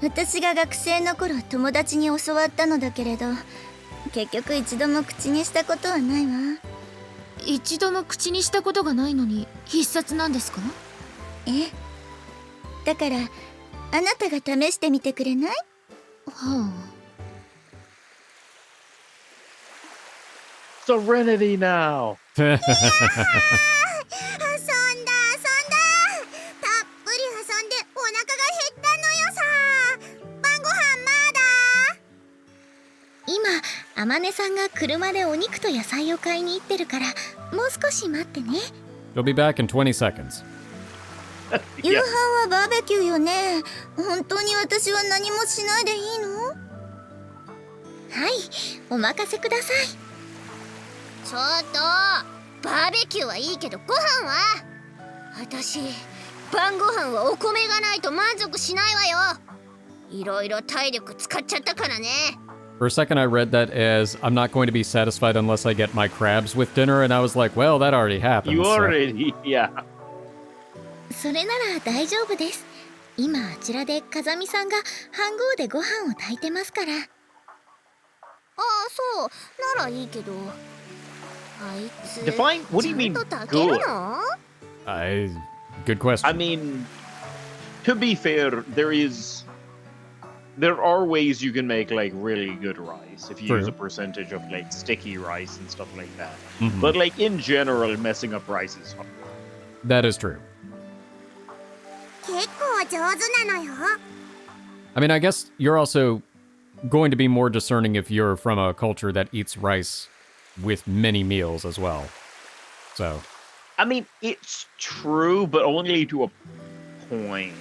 私が学生の頃友達に教わったのだけれど、結局一度も口にしたことはないわ。一度も口にしたことがないのに必殺なんですか？だからあなたが試してみてくれない？は Serenity now! 遊んだたっぷり遊んでお腹が減ったのよさ。晩ご飯まだ？今、あまねさんが車でお肉と野菜を買いに行ってるから、もう少し待ってね。 She'll be back in 20 seconds. 夕飯はバーベキューよね。本当に私は何もしないでいいの？はい、お任せください。ちょっとバーベキューはいいけどご飯は？私晩ご飯はお米がないと満足しないわよ。いろいろ体力使っちゃったからね。 For a second, I read that as I'm not going to be satisfied unless I get my crabs with dinner, and I was like, well, that already happened. You so- already, yeah. それなら大丈夫です。今あちらで風見さんが飯盒でご飯を炊いてますから。ああ、そうならいいけど、あいつ Define- what do you mean ちゃんと炊ける good? の？ Good question. I mean, to be fair, there are ways you can make like really good rice if you use True. a percentage of like sticky rice and stuff like that. Mhm. But like in general, messing up rice is hard. That is true. 結構上手なのよ。 I mean, I guess you're also going to be more discerning if you're from a culture that eats rice with many meals as well. So, I mean, it's true, but only to a point.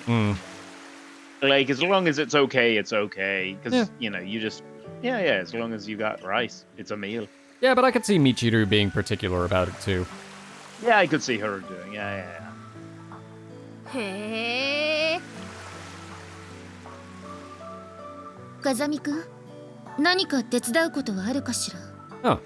Like, as long as it's okay, it's okay. Because, Yeah. you know, you just, yeah, as long as you got rice, it's a meal. yeah, but I could see Michiru being particular about it too. Yeah, I could see her doing, yeah. へえ。風見くん、何か手伝うことはあるかしら？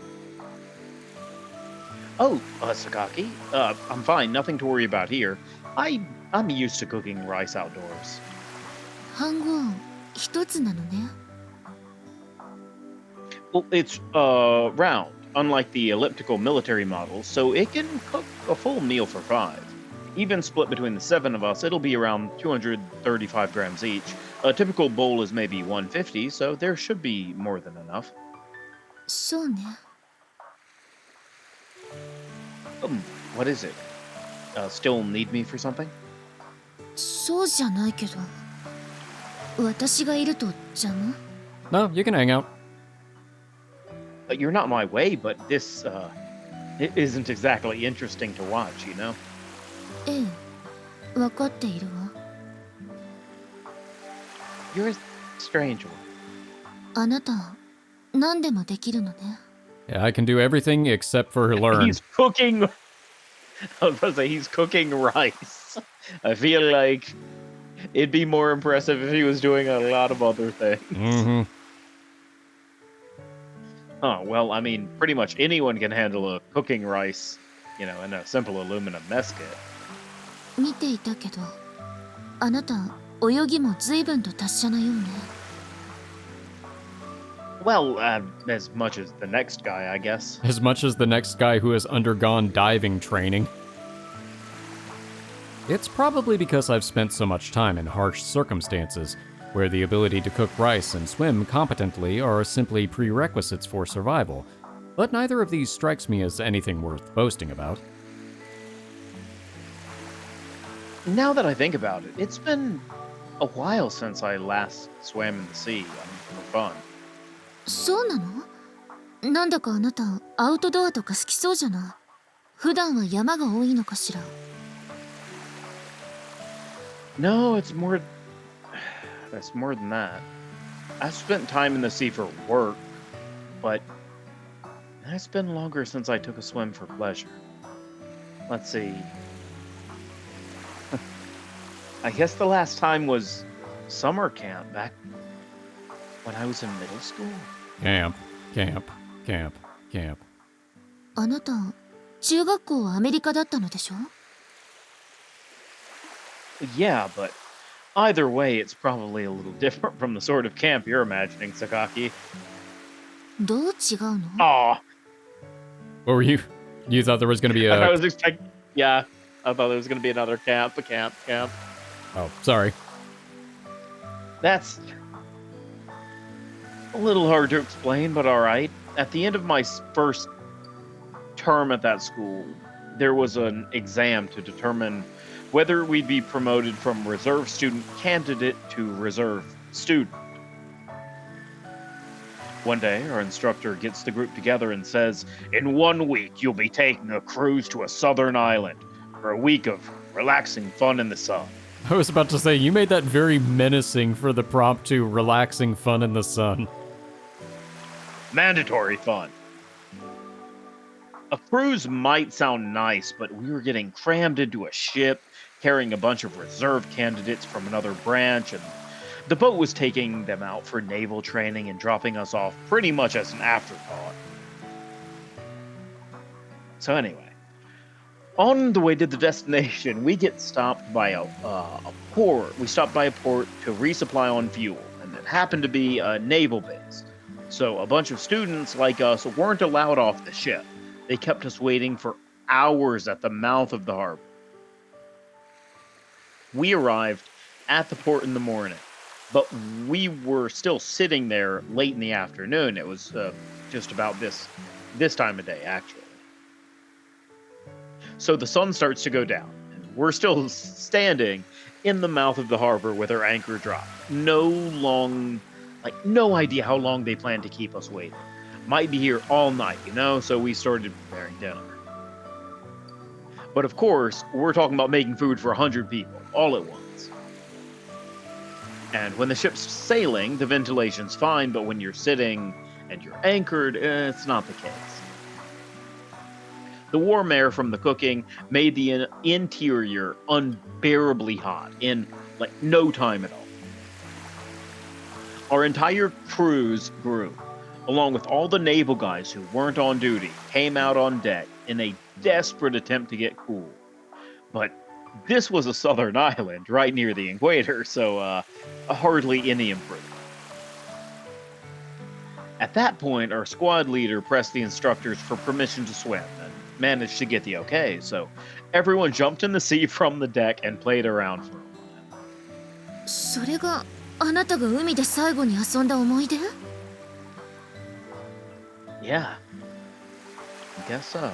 Oh, Sakaki, I'm fine, nothing to worry about here. I'm used to cooking rice outdoors. 飯盒一つなのね。 Well, it's round, unlike the elliptical military models, so it can cook a full meal for 5. Even split between the 7 of us, it'll be around 235 grams each. A typical bowl is maybe 150, so there should be more than enough. そうね。 What is it? Still need me for something? そうじゃないけど、私がいると邪魔？ No, you can hang out. You're not my way, but this, it isn't exactly interesting to watch, you know? ええ、分かっているわ。 You're a strange one. あなた、何でもできるのね。 Yeah, I can do everything except for learn. He's cooking. I was about to say he's cooking rice. I feel like It'd be more impressive if he was doing a lot of other things. Mm-hmm. Oh, well, I mean, pretty much anyone can handle a cooking rice, in a simple aluminum mess kit. 見ていたけど、あなた泳ぎも随分と達者なようね。Well, as much as the next guy, I guess. As much as the next guy who has undergone diving training. It's probably because I've spent so much time in harsh circumstances, where the ability to cook rice and swim competently are simply prerequisites for survival, but neither of these strikes me as anything worth boasting about. Now that I think about it, it's been a while since I last swam in the sea, for fun. そうなの？なんだかあなたアウトドアとか好きそうじゃない。普段は山が多いのかしら。No, it's more than that. I've spent time in the sea for work, but it's been longer since I took a swim for pleasure. Let's see. I guess the last time was summer camp back when I was in middle school. Camp. あなた中学校はアメリカだったのでしょ？ Yeah, but either way, it's probably a little different from the sort of camp you're imagining, Sakaki. どう違うの？ Aw, What were you? You thought there was going to be I a... was expecting. Yeah, I thought there was going to be another camp. Oh, sorry. That's a little hard to explain, but alright. At the end of my first term at that school, there was an exam to determine whether we'd be promoted from reserve student candidate to reserve student. One day, our instructor gets the group together and says, "In 1 week, you'll be taking a cruise to a southern island for a week of relaxing fun in the sun." I was about to say, you made that very menacing for the prompt to relaxing fun in the sun. Mandatory fun. A cruise might sound nice, but we were getting crammed into a ship, carrying a bunch of reserve candidates from another branch, and the boat was taking them out for naval training and dropping us off pretty much as an afterthought. So anyway, on the way to the destination, we get stopped by a port. We stopped by a port to resupply on fuel, and it happened to be a naval base. So a bunch of students like us weren't allowed off the ship. They kept us waiting for hours at the mouth of the harbor. We arrived at the port in the morning, but we were still sitting there late in the afternoon. It was just about this time of day, actually. So the sun starts to go down, and we're still standing in the mouth of the harbor with our anchor dropped. No idea how long they plan to keep us waiting. Might be here all night, so we started preparing dinner. But of course, we're talking about making food for 100 people, all at once. And when the ship's sailing, the ventilation's fine, but when you're sitting and you're anchored, it's not the case. The warm air from the cooking made the interior unbearably hot in, no time at all. Our entire cruise crew, along with all the naval guys who weren't on duty, came out on deck in a desperate attempt to get cool. But this was a southern island right near the equator, so hardly any improvement. At that point, our squad leader pressed the instructors for permission to swim and managed to get the okay, so everyone jumped in the sea from the deck and played around for a while. それがあなたが海で最後に遊んだ思い出？ Yeah, I guess so.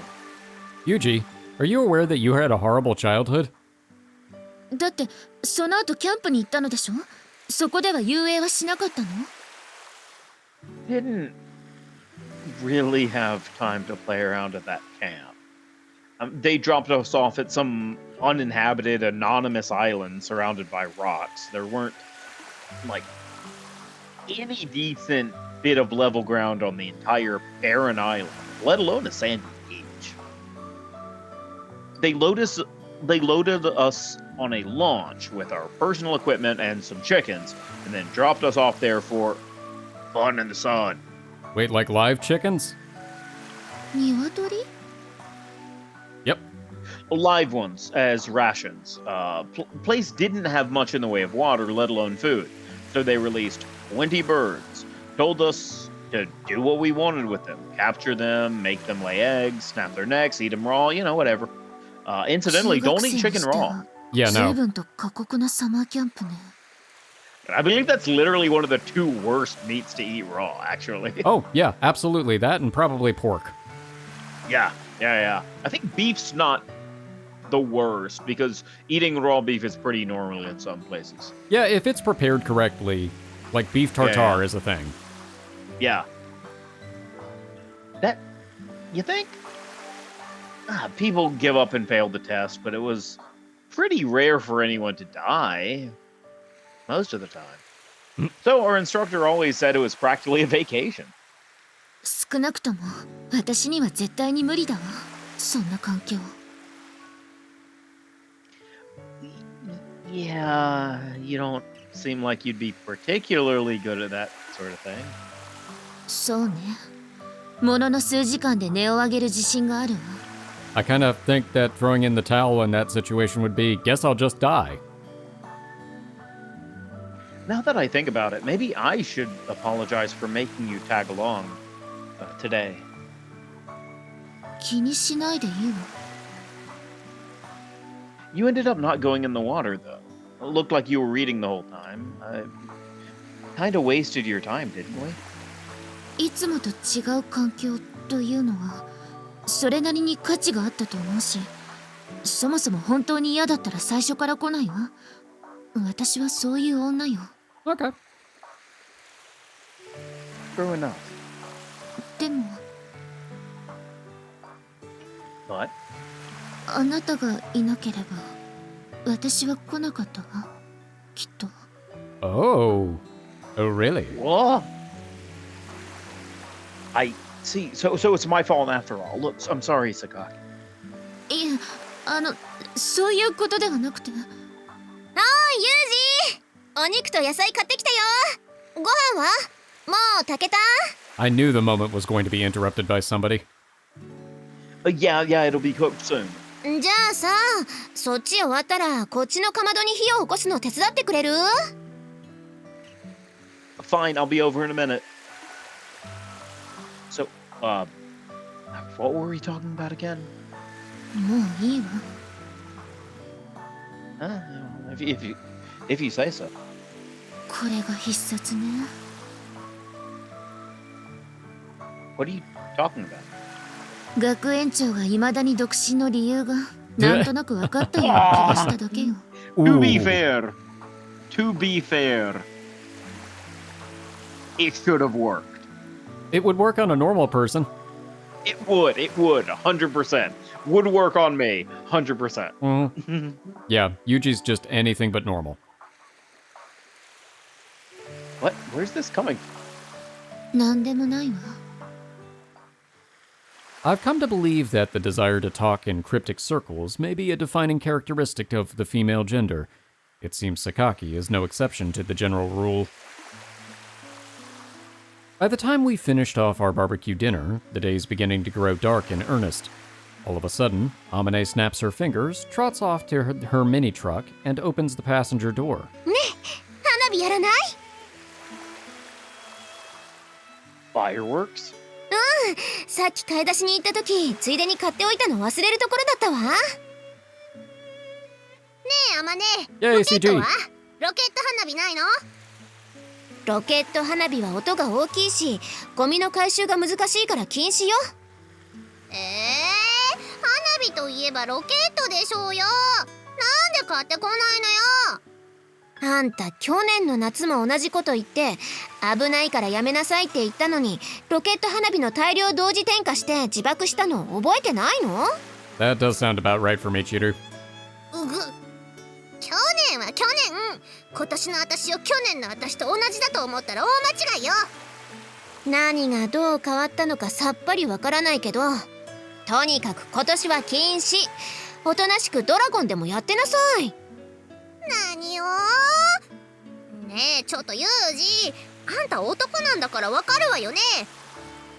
Yuuji, are you aware that you had a horrible childhood? だってその後キャンプに行ったのでしょ？そこでは遊泳はしなかったの？ Didn't really have time to play around at that camp. They dropped us off at some uninhabited, anonymous island surrounded by rocks. There weren't, any decent bit of level ground on the entire barren island, let alone a sandy beach. They loaded us on a launch with our personal equipment and some chickens, and then dropped us off there for fun in the sun. Wait, like live chickens? 鶏 Yep. Live ones as rations. Place didn't have much in the way of water, let alone food, so they released 20 birds. Told us to do what we wanted with them: capture them, make them lay eggs, snap their necks, eat them raw, whatever. Incidentally, don't eat chicken raw. Yeah, 随 no. 分と過酷なサマーキャンプね I believe that's literally one of the 2 worst meats to eat raw, actually. Oh, yeah, absolutely. That and probably pork. Yeah. I think beef's not the worst, because eating raw beef is pretty normal in some places. Yeah, if it's prepared correctly, like beef tartare is a thing. Yeah. That, you think? People give up and fail the test, but it was pretty rare for anyone to die. Most of the time. So our instructor always said it was practically a vacation. 少なくとも私には絶対に無理だわそんな環境 Yeah, you don't seem like you'd be particularly good at that sort of thing. そうねものの数時間で音を上げる自信があるわ I kind of think that throwing in the towel in that situation would be, guess I'll just die. Now that I think about it, maybe I should apologize for making you tag along today. 気にしないでいいわ You ended up not going in the water, though. It looked like you were reading the whole time. Kind of wasted your time, didn't we? いつもと違う環境というのはそれなりに価値があったと思うしそもそも本当に嫌だったら最初から来ないわ私はそういう女よ Okay. True enough. でも But あなたがいなければ私は来なかったわきっと Oh. Oh, really? Whoa. I see. So it's my fault after all. Look, I'm sorry, Sakaki. いえそういうことではなくておーいユージお肉と野菜買ってきたよご飯はもう炊けた I knew the moment was going to be interrupted by somebody. Yeah, it'll be cooked soon. じゃあさそっち終わったらこっちのかまどに火を起こすの手伝ってくれる Fine, I'll be over in a minute. So, what were we talking about again? もういいわ If you say so. これが必殺ね What are you talking about? 学園長が未だに独身の理由がなんとなく分かったような気がしただけよ To be Ooh. fair, it should have worked. It would work on a normal person. It would, 100%. Would work on me, 100%. Yeah, Yuji's just anything but normal. What? Where's this coming from? なんでもないわ I've come to believe that the desire to talk in cryptic circles may be a defining characteristic of the female gender. It seems Sakaki is no exception to the general rule. By the time we finished off our barbecue dinner, the day's beginning to grow dark in earnest. All of a sudden, Amane snaps her fingers, trots off to her mini truck, and opens the passenger door. ね花火やらない Fireworks? さっき買い出しに行った時ついでに買っておいたの忘れるところだったわねえアマネ Yay, ロケット CG. はロケット花火ないのロケット花火は音が大きいしゴミの回収が難しいから禁止よ花火といえばロケットでしょうよなんで買ってこないのよあんた去年の夏も同じこと言って危ないからやめなさいって言ったのにロケット花火の大量同時点火して自爆したの覚えてないの That does sound about right for Michiru. うぐ去年は去年今年の私を去年の私と同じだと思ったら大間違いよ何がどう変わったのかさっぱりわからないけどとにかく今年は禁止おとなしくドラゴンでもやってなさい何よ。ねえちょっとユージ、あんた男なんだからわかるわよね。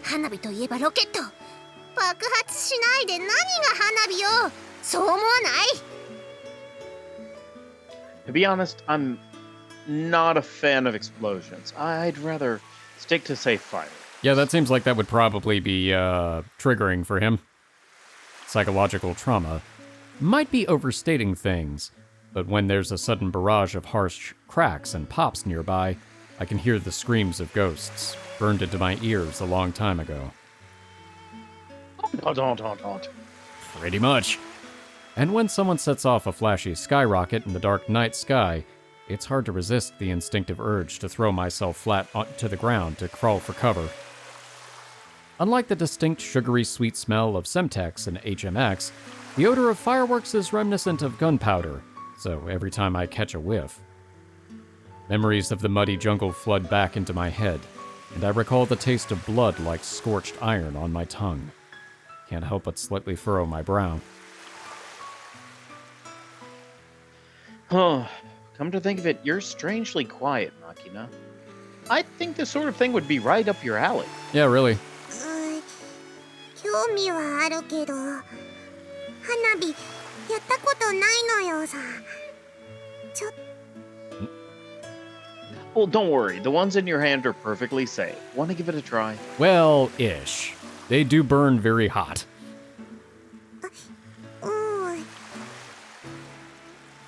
花火といえばロケット、爆発しないで何が花火よ。そう思わない？ To be honest, I'm not a fan of explosions. I'd rather stick to safe fire. Yeah, that seems like that would probably be triggering for him. Psychological trauma. Might be overstating things, but when there's a sudden barrage of harsh cracks and pops nearby, I can hear the screams of ghosts, burned into my ears a long time ago. Don't. Pretty much. And when someone sets off a flashy skyrocket in the dark night sky, it's hard to resist the instinctive urge to throw myself flat to the ground to crawl for cover. Unlike the distinct sugary sweet smell of Semtex and HMX, the odor of fireworks is reminiscent of gunpowder, so every time I catch a whiff. Memories of the muddy jungle flood back into my head, and I recall the taste of blood like scorched iron on my tongue. Can't help but slightly furrow my brow. Huh. Come to think of it, you're strangely quiet, Makina. I think this sort of thing would be right up your alley. Yeah, really. 興味はあるけど、花火やったことないのよさ。ちょっ Well, don't worry. The ones in your hand are perfectly safe. Want to give it a try? Well, ish. They do burn very hot. うん。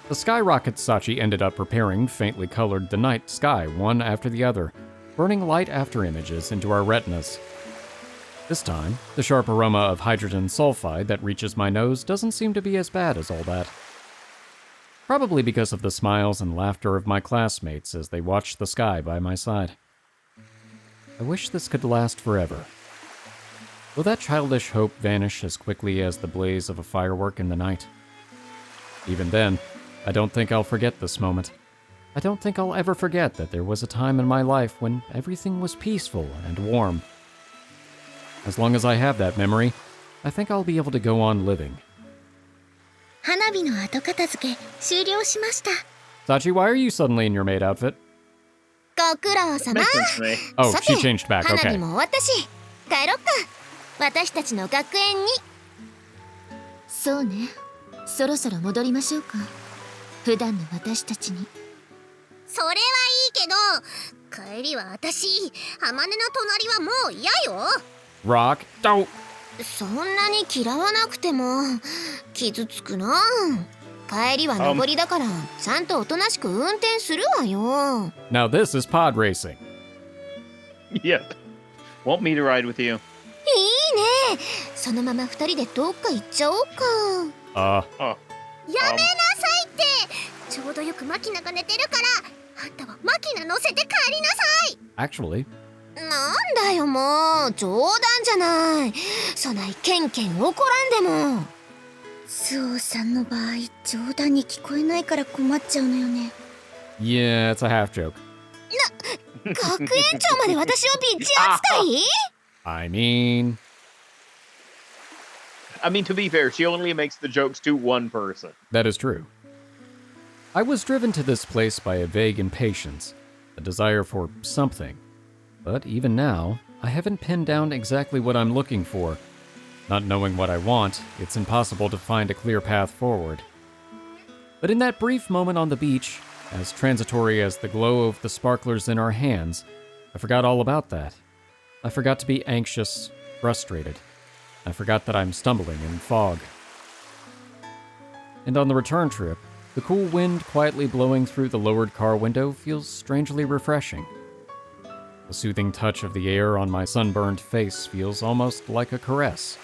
The skyrockets Sachi ended up preparing faintly colored the night sky one after the other, burning light after images into our retinas. This time, the sharp aroma of hydrogen sulfide that reaches my nose doesn't seem to be as bad as all that. Probably because of the smiles and laughter of my classmates as they watched the sky by my side. I wish this could last forever. Will that childish hope vanish as quickly as the blaze of a firework in the night? Even then, I don't think I'll forget this moment. I don't think I'll ever forget that there was a time in my life when everything was peaceful and warm. As long as I have that memory, I think I'll be able to go on living. 花火の後片付け終了しました。 Sachi, why are you suddenly in your maid outfit? ご苦労様。 Makes sense to me. Oh, さて she changed back, 花火 okay. も終わったし、帰ろっか。私たちの学園に。そうね。そろそろ戻りましょうか。普段の私たちに。それはいいけど、帰りは私、浜根の隣はもう嫌よ。 Rock, don't! そんなに嫌わなくても傷つくな。帰りは上りだから、ちゃんとおとなしく運転するわよ。 Now this is pod racing. Yep. Want me to ride with you? いいね。そのまま二人でどっか行っちゃおうか。 Oh. やめなさいって。ちょうどよくマキナが寝てるから、あんたはマキナ乗せて帰りなさい。 Actually, なんだよもう、冗談じゃない。そないケンケン怒らんでも。スオさんの場合冗談に聞こえないから困っちゃうのよね。 yeah, it's a half joke. 学園長まで私をビッチ扱い？ I mean... To be fair, she only makes the jokes to one person. That is true. I was driven to this place by a vague impatience, a desire for something. But even now, I haven't pinned down exactly what I'm looking for. Not knowing what I want, it's impossible to find a clear path forward. But in that brief moment on the beach, as transitory as the glow of the sparklers in our hands, I forgot all about that. I forgot to be anxious, frustrated. I forgot that I'm stumbling in fog. And on the return trip, the cool wind quietly blowing through the lowered car window feels strangely refreshing. The soothing touch of the air on my sunburned face feels almost like a caress.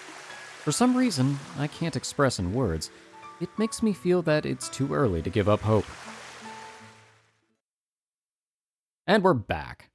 For some reason, I can't express in words, it makes me feel that it's too early to give up hope. And we're back.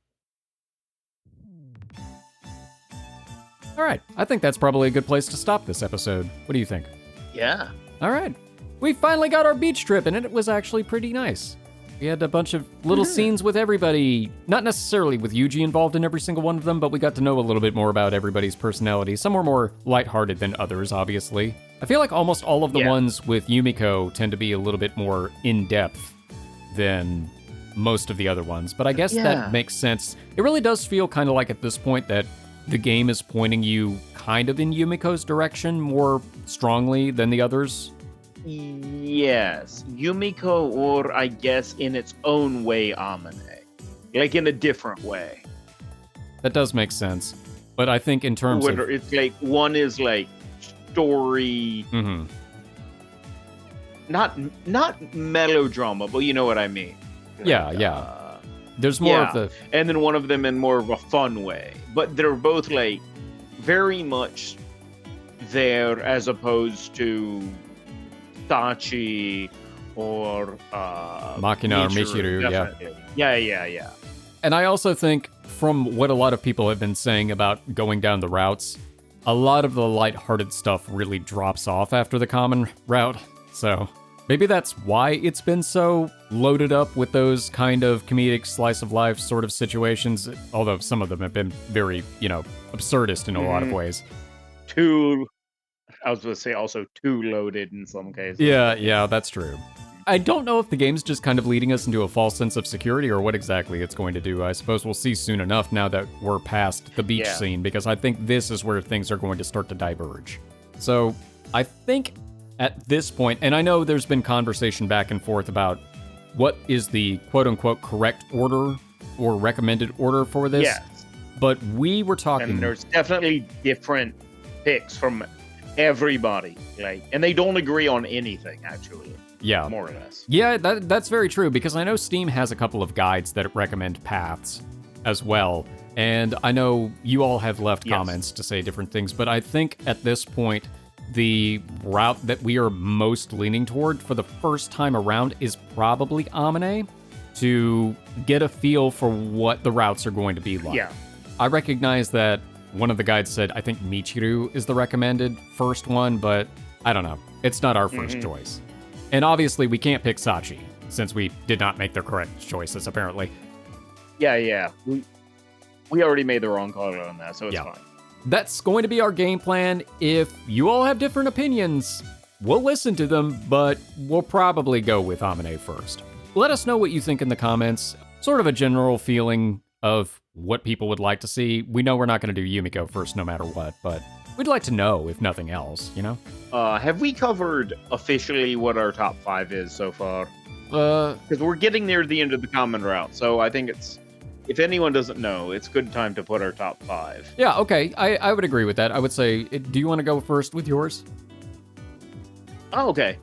Alright, I think that's probably a good place to stop this episode. What do you think? Yeah. Alright, we finally got our beach trip and it was actually pretty nice. We had a bunch of little scenes with everybody, not necessarily with Yuuji involved in every single one of them, but we got to know a little bit more about everybody's personality. Some were more lighthearted than others, obviously. I feel like almost all of the ones with Yumiko tend to be a little bit more in-depth than most of the other ones, but I guess Yeah. that makes sense. It really does feel kind of like at this point that the game is pointing you kind of in Yumiko's direction more strongly than the others. Yes, Yumiko, or I guess in its own way, Amane. Like in a different way. That does make sense. But I think in terms Whether of... it's like, one is like story, Mhm. not melodrama, but you know what I mean. Yeah, Like, yeah. There's more of the... and then one of them in more of a fun way. But they're both like very much there as opposed to Sachi or Makina or Michiru, yeah. definitely. Yeah. And I also think, from what a lot of people have been saying about going down the routes, a lot of the lighthearted stuff really drops off after the common route. So maybe that's why it's been so loaded up with those kind of comedic slice of life sort of situations, although some of them have been very, absurdist in a lot of ways. I was going to say also too loaded in some cases. Yeah, that's true. I don't know if the game's just kind of leading us into a false sense of security or what exactly it's going to do. I suppose we'll see soon enough now that we're past the beach scene, because I think this is where things are going to start to diverge. So I think at this point, and I know there's been conversation back and forth about what is the quote-unquote correct order or recommended order for this. Yes. But we were talking... And there's definitely different picks from everybody. And they don't agree on anything, actually. Yeah. More or less. Yeah, that's very true, because I know Steam has a couple of guides that recommend paths as well. And I know you all have left comments to say different things, but I think at this point, the route that we are most leaning toward for the first time around is probably Amane, to get a feel for what the routes are going to be like. Yeah. I recognize that one of the guides said, I think Michiru is the recommended first one, but I don't know. It's not our first choice. And obviously, we can't pick Sachi, since we did not make the correct choices, apparently. Yeah. We already made the wrong call on that, so it's fine. That's going to be our game plan. If you all have different opinions, we'll listen to them, but we'll probably go with Amane first. Let us know what you think in the comments. Sort of a general feeling of what people would like to see. We know we're not going to do Yumiko first no matter what, but we'd like to know, if nothing else, Have we covered officially what our top 5 is so far? Because we're getting near the end of the common route, so I think it's... If anyone doesn't know, it's good time to put our top 5. Yeah, okay. I would agree with that. I would say, do you want to go first with yours? Oh, okay.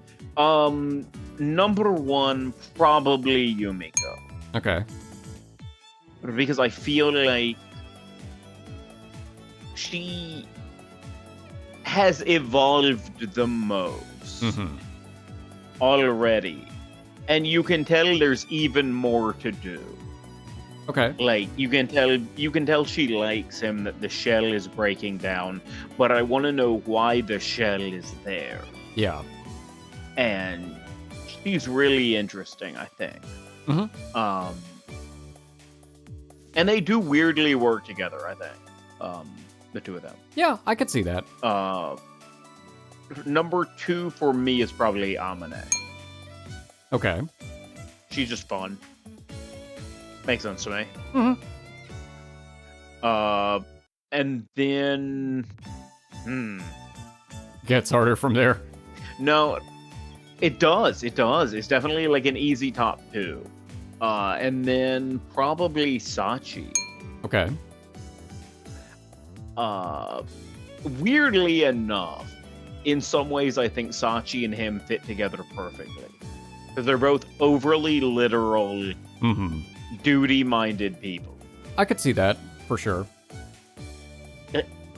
Number 1, probably Yumiko. Okay. Because I feel like she has evolved the most already. And you can tell there's even more to do. Okay. Like, you can tell she likes him, that the shell is breaking down, but I want to know why the shell is there. Yeah. And she's really interesting, I think. And they do weirdly work together, I think. The two of them. Yeah, I could see that. Number 2 for me is probably Amane. Okay. She's just fun. Makes sense to me. And then... Gets harder from there. No, it does. It's definitely like an easy top 2. And then probably Sachi. Okay. Weirdly enough, in some ways I think Sachi and him fit together perfectly. Because they're both overly literal, duty-minded people. I could see that, for sure.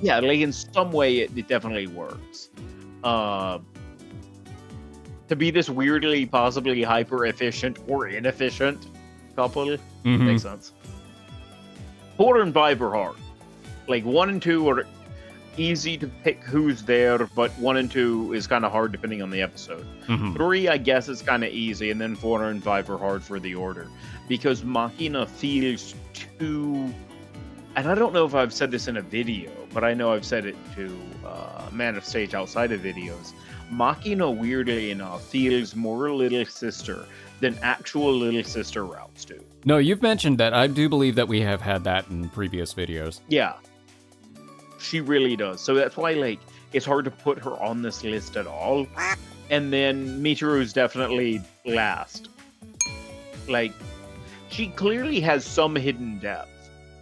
Yeah, like in some way it definitely works. To be this weirdly, possibly hyper-efficient or inefficient couple makes sense. 4 and 5 are hard. Like 1 and 2 are easy to pick who's there, but 1 and 2 is kind of hard depending on the episode. 3, I guess, is kind of easy, and then 4 and 5 are hard for the order. Because Makina feels too... And I don't know if I've said this in a video, but I know I've said it to Man of Stage outside of videos. Makina, weirdly enough, feels more little sister than actual little sister routes do. No, you've mentioned that. I do believe that we have had that in previous videos. Yeah, she really does. So that's why, like, it's hard to put her on this list at all. And then Michiru's definitely last. Like, she clearly has some hidden depth,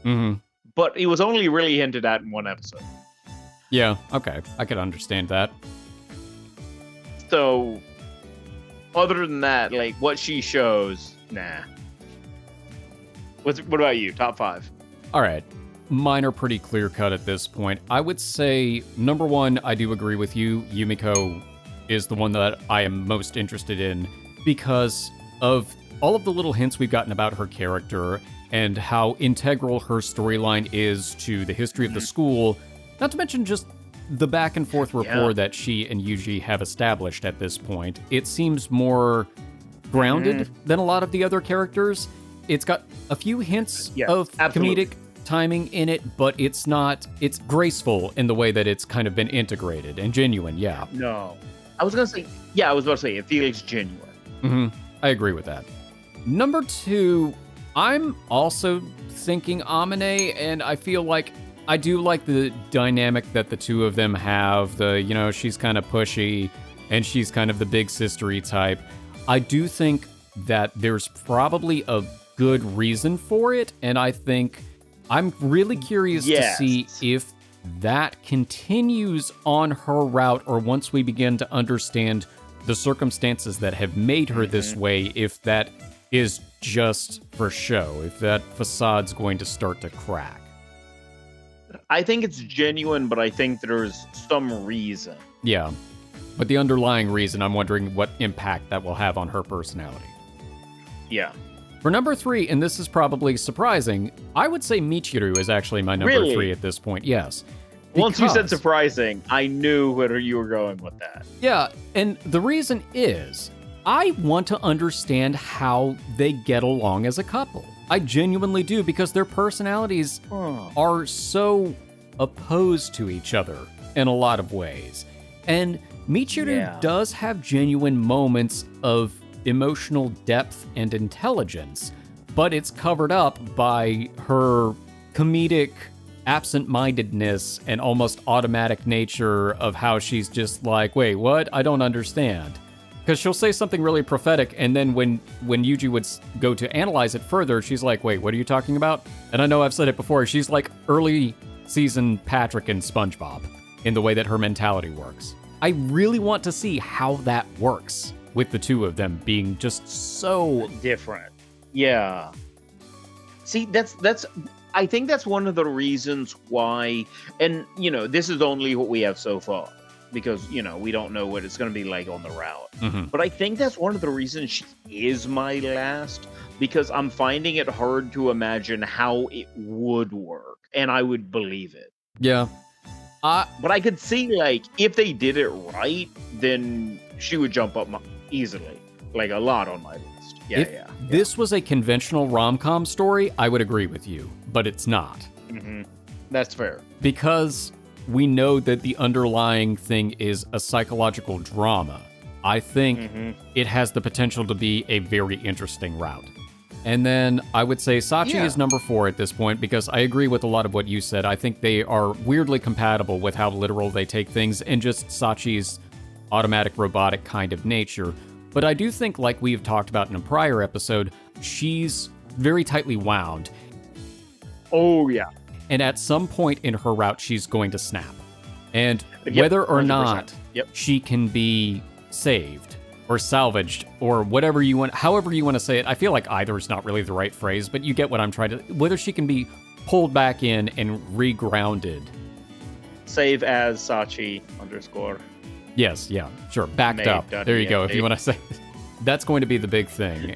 Mm-hmm. but it was only really hinted at in one episode. Yeah, okay. I could understand that. So, other than that, like, what she shows, nah. What about you? Top 5? All right. Mine are pretty clear-cut at this point. I would say, number 1, I do agree with you. Yumiko is the one that I am most interested in because of all of the little hints we've gotten about her character and how integral her storyline is to the history of the school, not to mention just the back and forth rapport that she and Yuuji have established at this point. It seems more grounded than a lot of the other characters. It's got a few hints of absolutely. comedic timing in it, but it's graceful in the way that it's kind of been integrated and genuine, yeah. No. I was about to say, it feels genuine. Mm-hmm. I agree with that. Number 2, I'm also thinking Amane, and I feel like I do like the dynamic that the two of them have. She's kind of pushy, and she's kind of the big sistery type. I do think that there's probably a good reason for it, and I think I'm really curious to see if that continues on her route, or once we begin to understand the circumstances that have made her this way, if that is just for show, if that facade's going to start to crack. I think it's genuine, but I think there's some reason. Yeah, but the underlying reason, I'm wondering what impact that will have on her personality. Yeah. For number 3, and this is probably surprising, I would say Michiru is actually my number 3 at this point, yes. Once you said Because- surprising, I knew where you were going with that. Yeah, and the reason is, I want to understand how they get along as a couple. I genuinely do, because their personalities are so opposed to each other in a lot of ways. And Michiru does have genuine moments of emotional depth and intelligence, but it's covered up by her comedic absent-mindedness and almost automatic nature of how she's just like, wait, what? I don't understand. Because she'll say something really prophetic, and then when Yuuji would go to analyze it further, she's like, wait, what are you talking about? And I know I've said it before, she's like early season Patrick and SpongeBob in the way that her mentality works. I really want to see how that works with the two of them being just so different. Yeah. See, I think that's one of the reasons why, and this is only what we have so far, because we don't know what it's going to be like on the route. But I think that's one of the reasons she is my last, because I'm finding it hard to imagine how it would work, and I would believe it. Yeah. But I could see, like, if they did it right, then she would jump up easily, like a lot on my list. If this was a conventional rom-com story, I would agree with you, but it's not. That's fair. Because we know that the underlying thing is a psychological drama. I think it has the potential to be a very interesting route. And then I would say Sachi is number 4 at this point, because I agree with a lot of what you said. I think they are weirdly compatible with how literal they take things and just Sachi's automatic robotic kind of nature. But I do think, like we've talked about in a prior episode, she's very tightly wound. Oh, yeah. And at some point in her route, she's going to snap. And whether or 100%. not she can be saved or salvaged or whatever you want, however you want to say it, I feel like either is not really the right phrase, but you get what I'm trying to, whether she can be pulled back in and regrounded. Save as Sachi _ Yes, yeah, sure. Backed up. There you go, if you want to say. That's going to be the big thing.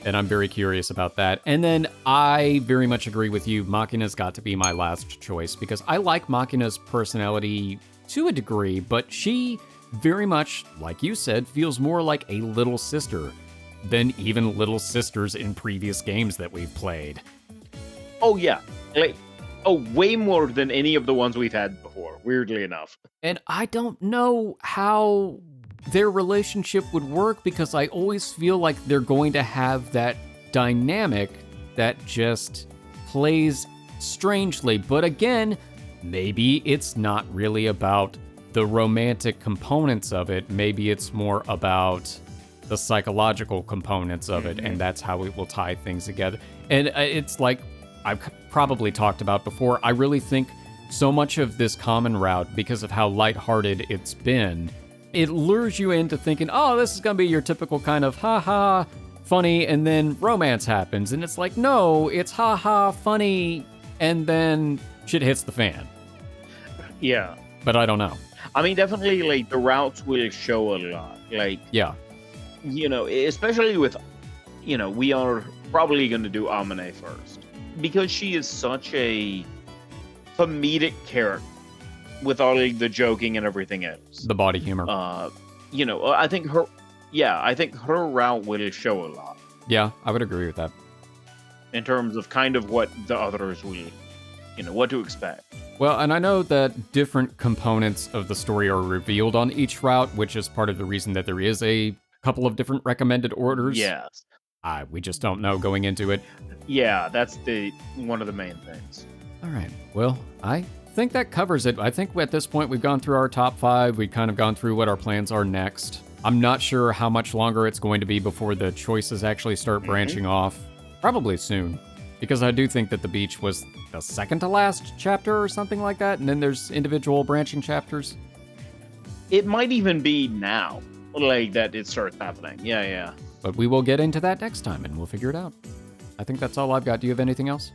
And I'm very curious about that. And then I very much agree with you. Makina's got to be my last choice, because I like Makina's personality to a degree, but she very much, like you said, feels more like a little sister than even little sisters in previous games that we've played. Oh, yeah. Way more than any of the ones we've had before, weirdly enough. And I don't know how their relationship would work because I always feel like they're going to have that dynamic that just plays strangely. But again, maybe it's not really about the romantic components of it. Maybe it's more about the psychological components of it, and that's how it will tie things together. And it's like I've probably talked about before, I really think so much of this common route, because of how lighthearted it's been, it lures you into thinking, oh, this is gonna be your typical kind of ha-ha, funny, and then romance happens. And it's like, no, it's ha-ha, funny, and then shit hits the fan. Yeah. But I don't know. I mean, definitely, like, the routes will show a lot. Like, Yeah. you know, especially with, you know, we are probably going to do Amane first. Because she is such a comedic character with all of the joking and everything else. The body humor. You know, I think her route will show a lot. Yeah, I would agree with that. In terms of kind of what the others will, you know, what to expect. Well, and I know that different components of the story are revealed on each route, which is part of the reason that there is a couple of different recommended orders. Yes. We just don't know going into it. Yeah, that's one of the main things. All right. Well, I think that covers it. I think at this point we've gone through our top 5. We've kind of gone through what our plans are next. I'm not sure how much longer it's going to be before the choices actually start branching off. Probably soon. Because I do think that the beach was the second to last chapter or something like that, and then there's individual branching chapters. It might even be now, like, that it starts happening. Yeah. But we will get into that next time, and we'll figure it out. I think that's all I've got. Do you have anything else?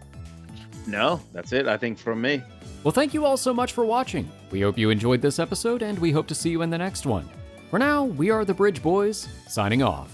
No, that's it, I think, from me. Well, thank you all so much for watching. We hope you enjoyed this episode, and we hope to see you in the next one. For now, we are the Bridge Boys, signing off.